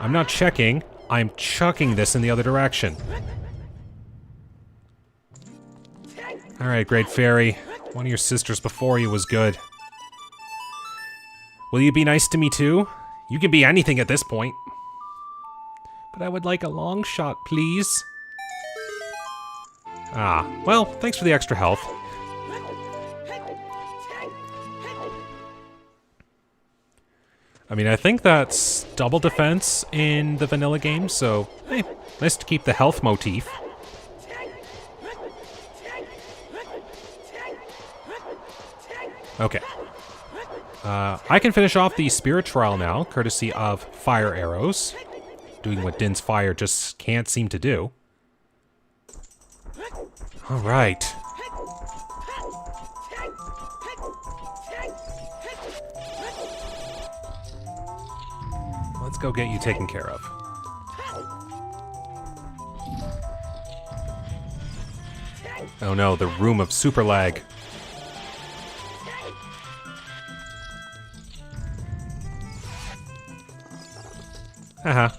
I'm not checking. I'm chucking this in the other direction. Alright, Great Fairy. One of your sisters before you was good. Will you be nice to me too? You can be anything at this point. But I would like a long shot, please. Ah, well, thanks for the extra health. I mean, I think that's double defense in the vanilla game, so, hey, nice to keep the health motif. Okay. I can finish off the Spirit Trial now, courtesy of Fire Arrows. Doing what Din's Fire just can't seem to do. Alright. Let's go get you taken care of. Oh no, the Room of Super Lag. Haha.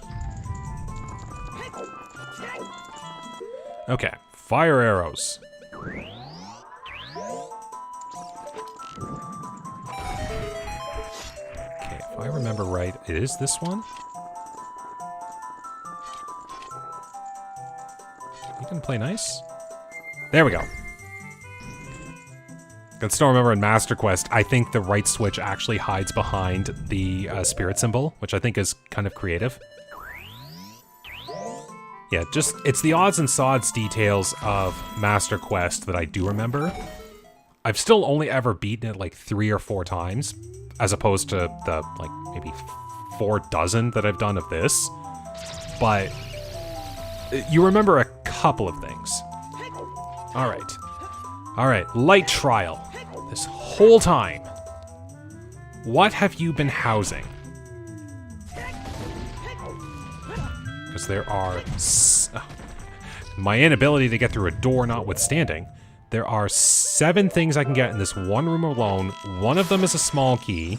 Okay, Fire Arrows. Okay, if I remember right, it is this one? You can play nice? There we go. I can still remember in Master Quest, I think the right switch actually hides behind the spirit symbol, which I think is kind of creative. Yeah, just, it's the odds and sods details of Master Quest that I do remember. I've still only ever beaten it like 3 or 4 times, as opposed to the, like, maybe 4 dozen that I've done of this. But you remember a couple of things. Alright. Alright, Light Trial. This whole time, what have you been housing? Because there are... my inability to get through a door notwithstanding, there are 7 things I can get in this one room alone. One of them is a small key.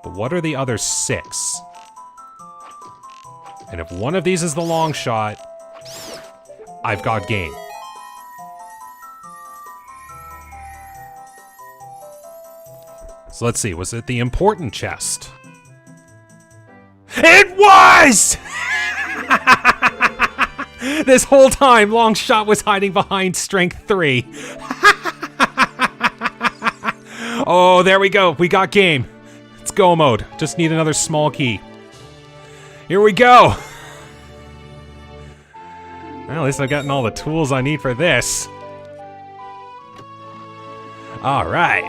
But what are the other 6? And if one of these is the long shot, I've got game. So let's see, was it the important chest? It was! This whole time, Long Shot was hiding behind Strength 3. Oh, there we go. We got game. It's go mode. Just need another small key. Here we go. Well, at least I've gotten all the tools I need for this. Alright.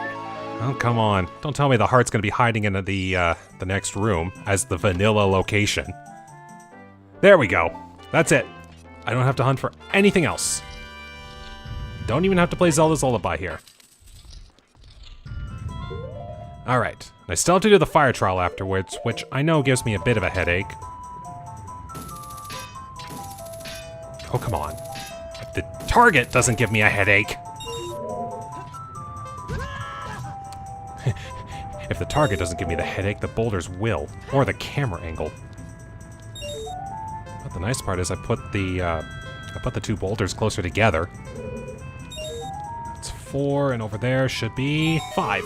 Oh, come on. Don't tell me the heart's gonna be hiding in the next room as the vanilla location. There we go. That's it. I don't have to hunt for anything else. Don't even have to play Zelda's Lullaby here. Alright. I still have to do the fire trial afterwards, which I know gives me a bit of a headache. Oh, come on. If the target doesn't give me a headache... If the target doesn't give me the headache, the boulders will. Or the camera angle. But the nice part is I put the two boulders closer together. That's 4, and over there should be 5.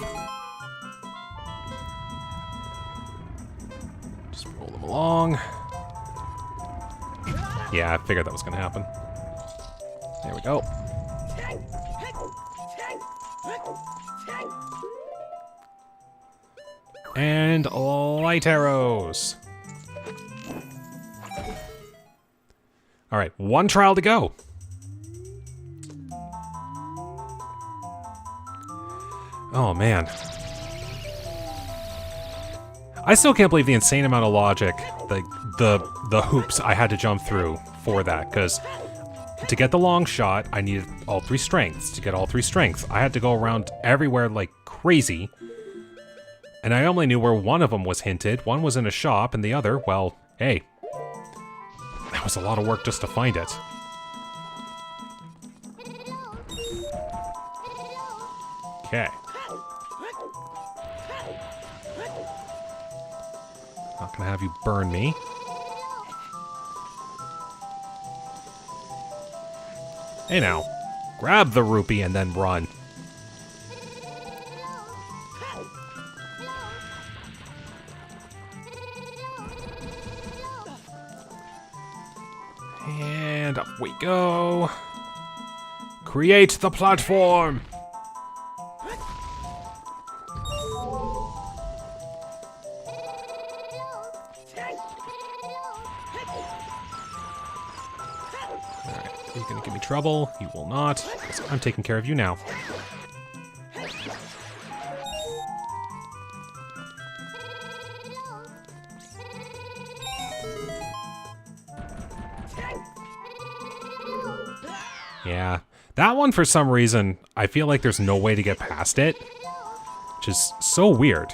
Just roll them along. Yeah, I figured that was gonna happen. There we go. And light arrows. Alright, 1 trial to go. Oh, man. I still can't believe the insane amount of logic, the hoops I had to jump through for that, because to get the long shot, I needed all 3 strengths. To get all 3 strengths, I had to go around everywhere like crazy. And I only knew where one of them was hinted. One was in a shop, and the other, well, hey. That was a lot of work just to find it. Okay. Not gonna have you burn me. Hey now. Grab the rupee and then run. And up we go. Create the platform. Alright, are you gonna give me trouble? You will not, because I'm taking care of you now. Yeah, that one for some reason, I feel like there's no way to get past it, which is so weird.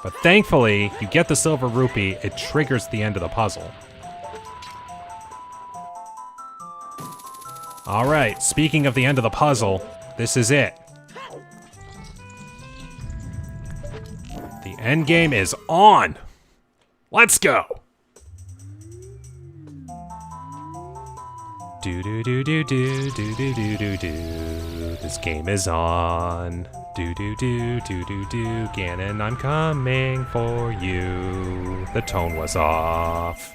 But thankfully, you get the silver rupee, it triggers the end of the puzzle. Alright, speaking of the end of the puzzle, this is it. The end game is on! Let's go! Do do do do do do do do do do. This game is on. Do do do do do do. Ganon, I'm coming for you. The tone was off.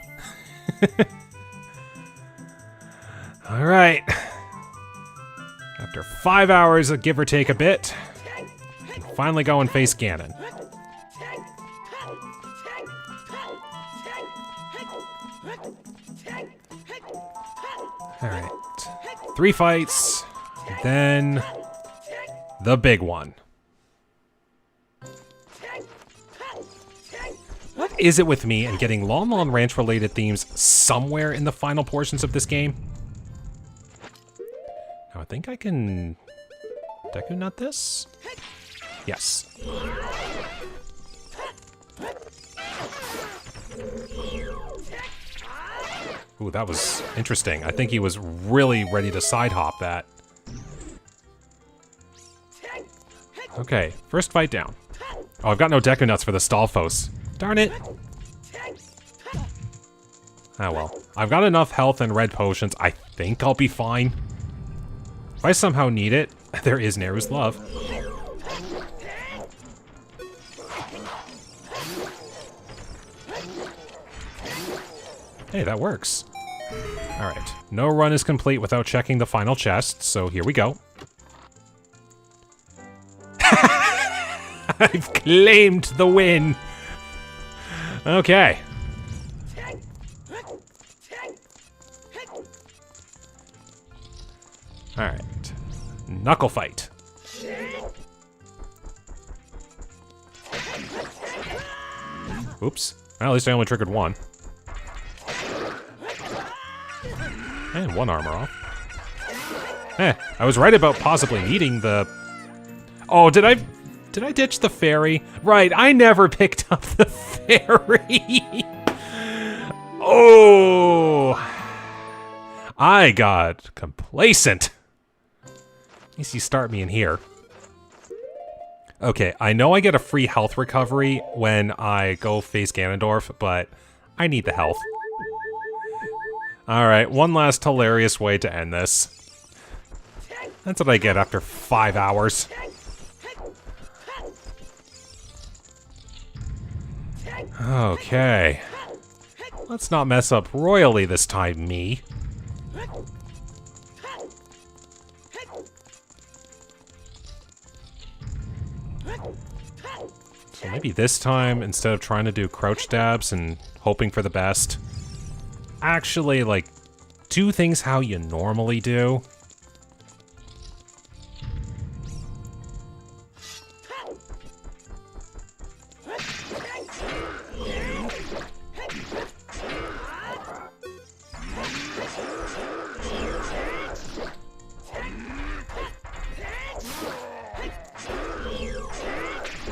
All right. After 5 hours, give or take a bit, I can finally go and face Ganon. Alright. 3 fights, then the big one. What is it with me and getting Lon Lon Ranch related themes somewhere in the final portions of this game? Now I think I can Deku Nut this? Yes. Ooh, that was interesting. I think he was really ready to side hop that. Okay, first fight down. Oh, I've got no Deku Nuts for the Stalfos. Darn it. Ah well. I've got enough health and red potions. I think I'll be fine. If I somehow need it, there is Neru's Love. Hey, that works. Alright, no run is complete without checking the final chest, so here we go. I've claimed the win! Okay. Knuckle fight. Oops. Well, at least I only triggered one. And one armor off. I was right about possibly needing the... Oh, did I ditch the fairy? Right, I never picked up the fairy. Oh, I got complacent. At least you start me in here. Okay, I know I get a free health recovery when I go face Ganondorf, but I need the health. Alright, one last hilarious way to end this. That's what I get after 5 hours. Okay. Let's not mess up royally this time, me. So maybe this time, instead of trying to do crouch dabs and hoping for the best, actually, like, do things how you normally do.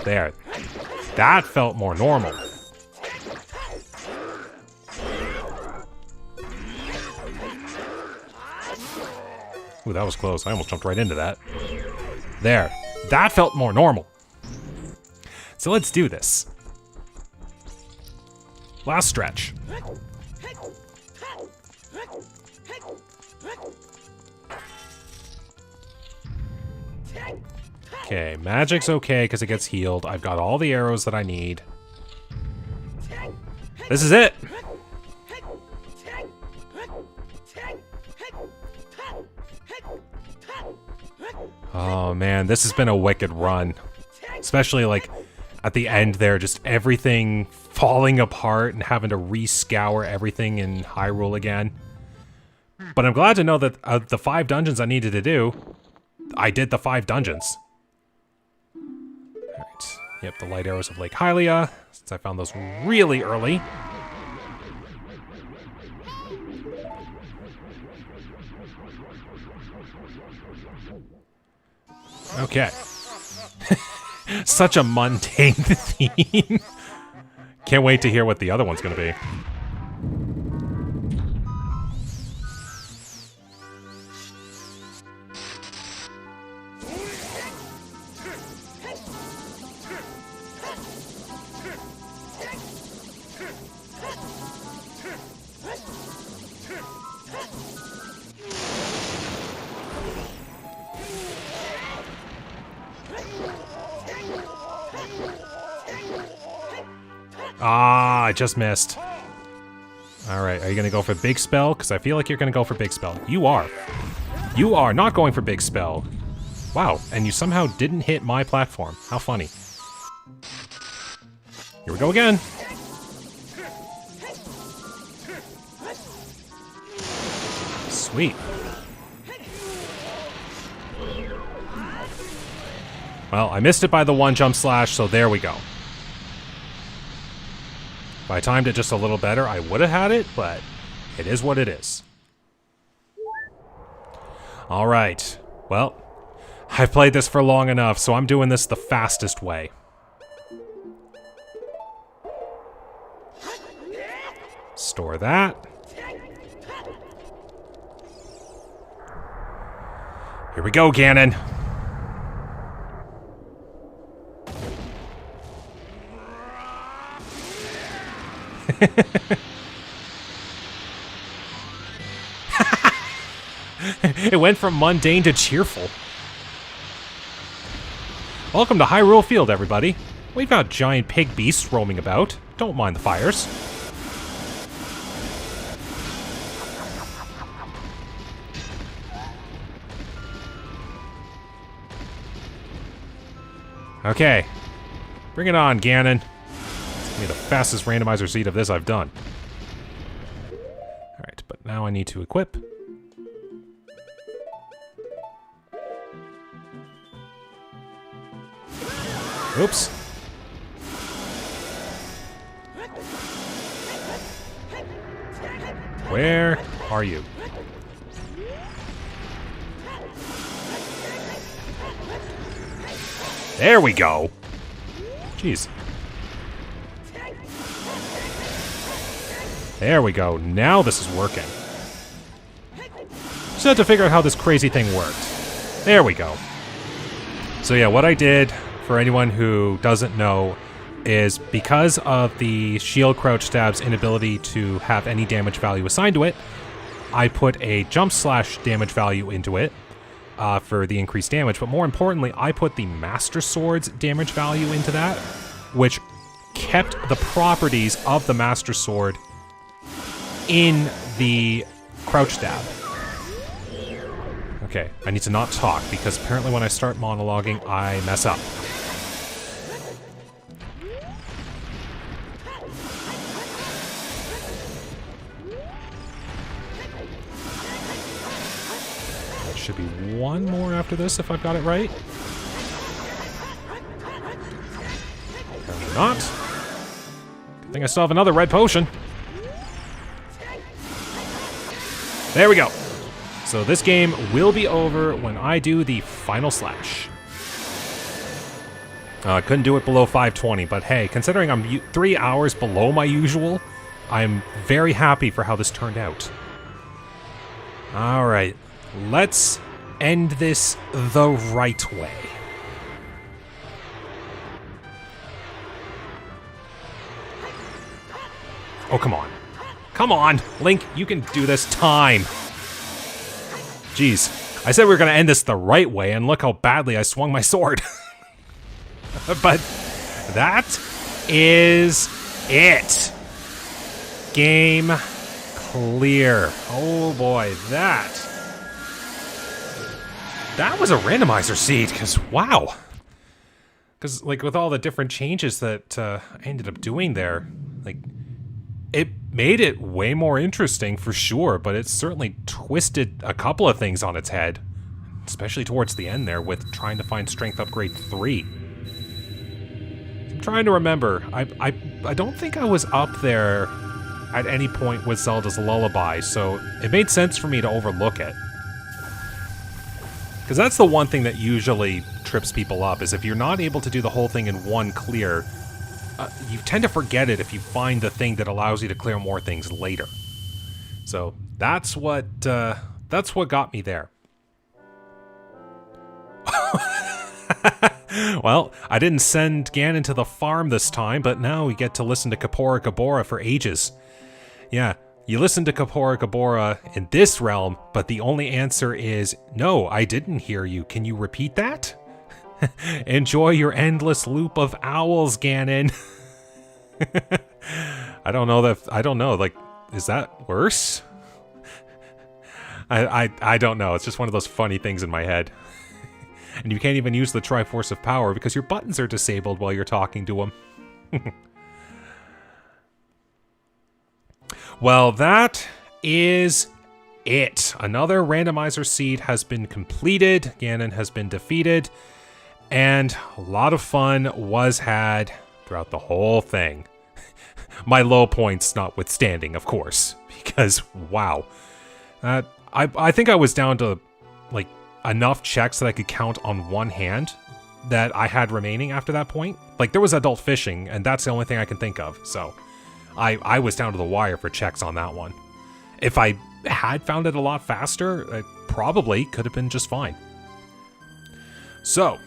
There. That felt more normal. Ooh, that was close. I almost jumped right into that. There. That felt more normal. So let's do this. Last stretch. Okay, magic's okay because it gets healed. I've got all the arrows that I need. This is it! Oh man, this has been a wicked run. Especially like at the end there, just everything falling apart and having to re-scour everything in Hyrule again. But I'm glad to know that the 5 dungeons I needed to do, I did the 5 dungeons. Alright, yep, the light arrows of Lake Hylia, since I found those really early. Okay. Such a mundane theme. Can't wait to hear what the other one's gonna be. Ah, I just missed. Alright, are you gonna go for Big Spell? Because I feel like you're gonna go for Big Spell. You are. You are not going for Big Spell. Wow, and you somehow didn't hit my platform. How funny. Here we go again. Sweet. Well, I missed it by the 1 jump slash, so there we go. If I timed it just a little better, I would have had it, but it is what it is. Alright. Well, I've played this for long enough, so I'm doing this the fastest way. Store that. Here we go, Ganon. It went from mundane to cheerful. Welcome to Hyrule Field, everybody. We've got giant pig beasts roaming about. Don't mind the fires. Okay. Bring it on, Ganon. Give me the fastest randomizer seed of this I've done. Alright, but now I need to equip. Oops. Where are you? There we go. Jeez. There we go. Now this is working. Just had to figure out how this crazy thing worked. There we go. So yeah, what I did, for anyone who doesn't know, is because of the shield crouch stab's inability to have any damage value assigned to it, I put a jump slash damage value into it for the increased damage, but more importantly, I put the Master Sword's damage value into that, which kept the properties of the Master Sword in the crouch stab. Okay, I need to not talk, because apparently when I start monologuing, I mess up. Should be one more after this if I've got it right. Apparently not. Good thing I still have another red potion. There we go. So this game will be over when I do the final slash. I couldn't do it below 520, but hey, considering I'm 3 hours below my usual, I'm very happy for how this turned out. Alright. Let's end this the right way. Oh, come on. Come on, Link, you can do this. Time. Jeez. I said we were going to end this the right way, and look how badly I swung my sword. But that is it. Game clear. Oh boy, that was a randomizer seed, because wow. Because, like, with all the different changes that I ended up doing there, like, it made it way more interesting for sure, but it certainly twisted a couple of things on its head. Especially towards the end there with trying to find Strength Upgrade 3. I'm trying to remember. I don't think I was up there at any point with Zelda's Lullaby, so it made sense for me to overlook it. Because that's the one thing that usually trips people up, is if you're not able to do the whole thing in one clear, you tend to forget it if you find the thing that allows you to clear more things later. So that's what got me there. Well, I didn't send Ganon to the farm this time, but now we get to listen to Kapora Gabora for ages. Yeah, you listen to Kapora Gabora in this realm, but the only answer is, no, I didn't hear you. Can you repeat that? Enjoy your endless loop of owls, Ganon. I don't know, like, is that worse? I don't know, it's just one of those funny things in my head. And you can't even use the Triforce of Power because your buttons are disabled while you're talking to them. Well, that is it. Another randomizer seed has been completed. Ganon has been defeated. And a lot of fun was had throughout the whole thing. My low points notwithstanding, of course. Because, wow. I think I was down to, like, enough checks that I could count on one hand that I had remaining after that point. Like, there was adult fishing, and that's the only thing I can think of. So, I was down to the wire for checks on that one. If I had found it a lot faster, it probably could have been just fine. So,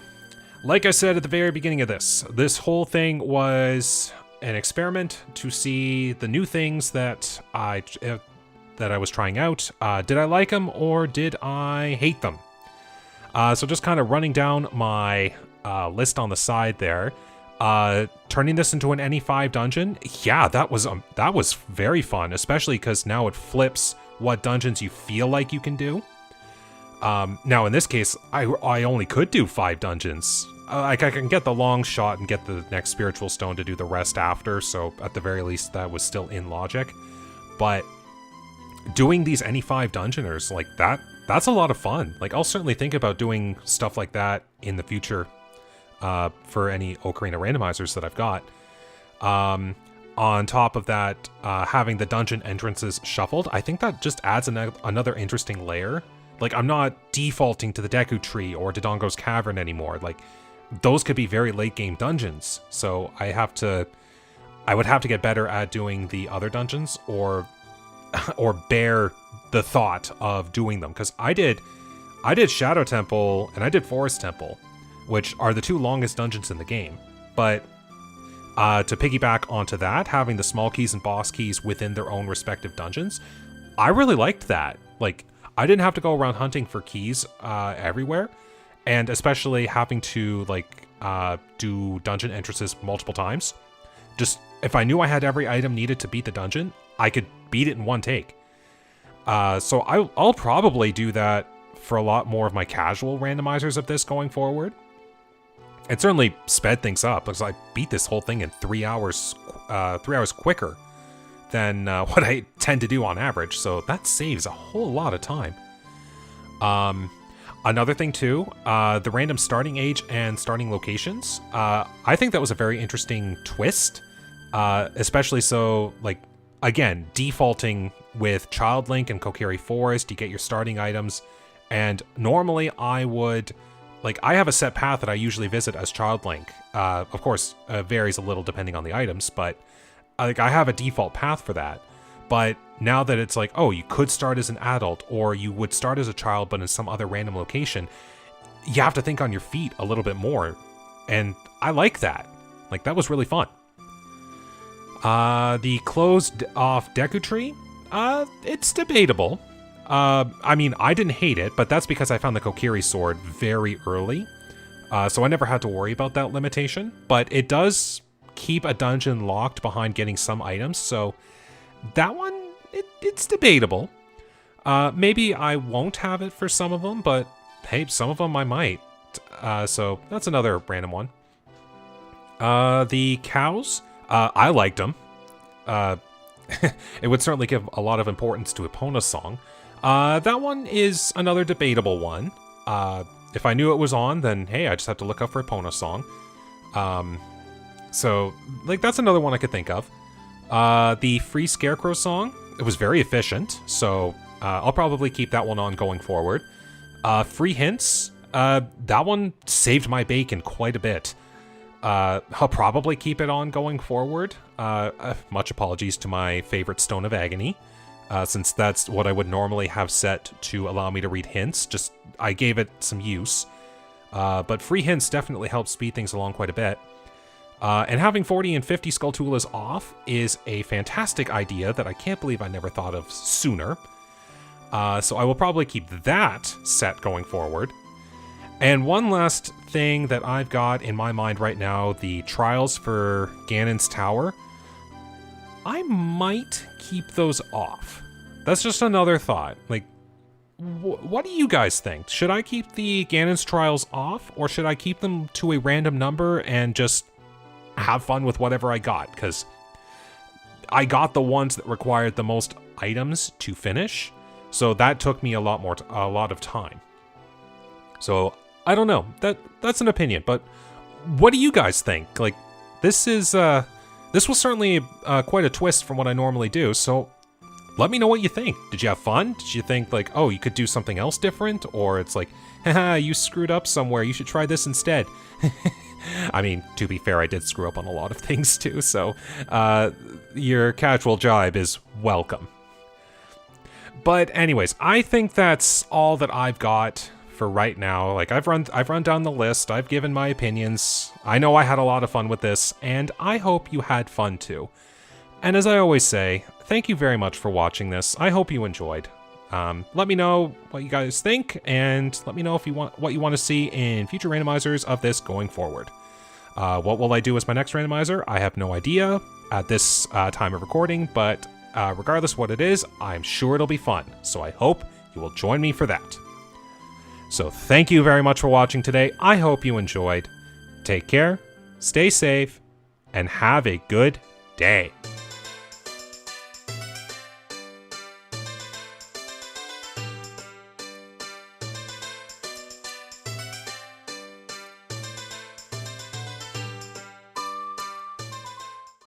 like I said at the very beginning of this whole thing was an experiment to see the new things that I was trying out. Did I like them or did I hate them? So just kind of running down my list on the side there. Turning this into an NE5 dungeon, yeah, that was very fun, especially because now it flips what dungeons you feel like you can do. Now in this case, I only could do 5 dungeons. Like, I can get the long shot and get the next spiritual stone to do the rest after, so at the very least that was still in logic. But doing these NE5 dungeoners, like, that's a lot of fun. Like, I'll certainly think about doing stuff like that in the future. for any Ocarina randomizers that I've got. On top of that, having the dungeon entrances shuffled, I think that just adds another interesting layer. Like, I'm not defaulting to the Deku Tree or Dodongo's Cavern anymore. Like, those could be very late game dungeons. So I would have to get better at doing the other dungeons or bear the thought of doing them. Because I did Shadow Temple and I did Forest Temple, which are the 2 longest dungeons in the game. But to piggyback onto that, having the small keys and boss keys within their own respective dungeons, I really liked that. Like, I didn't have to go around hunting for keys everywhere, and especially having to like do dungeon entrances multiple times. Just if I knew I had every item needed to beat the dungeon, I could beat it in one take. So I'll probably do that for a lot more of my casual randomizers of this going forward. It certainly sped things up because I beat this whole thing in 3 hours, 3 hours quicker than what I tend to do on average. So that saves a whole lot of time. Another thing too, the random starting age and starting locations. I think that was a very interesting twist, especially so, like, again, defaulting with Child Link and Kokiri Forest, you get your starting items, and normally I would, like, I have a set path that I usually visit as Child Link. Of course, varies a little depending on the items, but like, I have a default path for that. But now that it's like, oh, you could start as an adult, or you would start as a child but in some other random location, you have to think on your feet a little bit more. And I like that. Like, that was really fun. The closed off Deku Tree, it's debatable. I mean, I didn't hate it, but that's because I found the Kokiri sword very early. So I never had to worry about that limitation. But it does keep a dungeon locked behind getting some items, so that one, it's debatable. Maybe I won't have it for some of them, but hey, some of them I might. So that's another random one. The cows, I liked them. It would certainly give a lot of importance to Epona's song. That one is another debatable one. If I knew it was on, then hey, I just have to look up for Epona's song. So, like, that's another one I could think of. The Free Scarecrow song, it was very efficient, so I'll probably keep that one on going forward. Free Hints, that one saved my bacon quite a bit. I'll probably keep it on going forward. Much apologies to my favorite Stone of Agony, since that's what I would normally have set to allow me to read hints. Just, I gave it some use. But Free Hints definitely helps speed things along quite a bit. And having 40 and 50 Skulltulas off is a fantastic idea that I can't believe I never thought of sooner. So I will probably keep that set going forward. And one last thing that I've got in my mind right now, the trials for Ganon's Tower. I might keep those off. That's just another thought. Like, what do you guys think? Should I keep the Ganon's trials off, or should I keep them to a random number and just have fun with whatever I got? Because I got the ones that required the most items to finish, so that took me a lot of time. So I don't know. That's an opinion, but what do you guys think? Like, this was certainly quite a twist from what I normally do. So let me know what you think. Did you have fun? Did you think like, oh, you could do something else different, or it's like, haha, you screwed up somewhere. You should try this instead. I mean, to be fair, I did screw up on a lot of things too, so your casual jibe is welcome. But anyways, I think that's all that I've got for right now. Like, I've run down the list, I've given my opinions. I know I had a lot of fun with this, and I hope you had fun too. And as I always say, thank you very much for watching this. I hope you enjoyed. Let me know what you guys think, and let me know if you want what you want to see in future randomizers of this going forward. What will I do as my next randomizer? I have no idea at this time of recording, but regardless what it is, I'm sure it'll be fun. So I hope you will join me for that. So thank you very much for watching today. I hope you enjoyed. Take care, stay safe, and have a good day.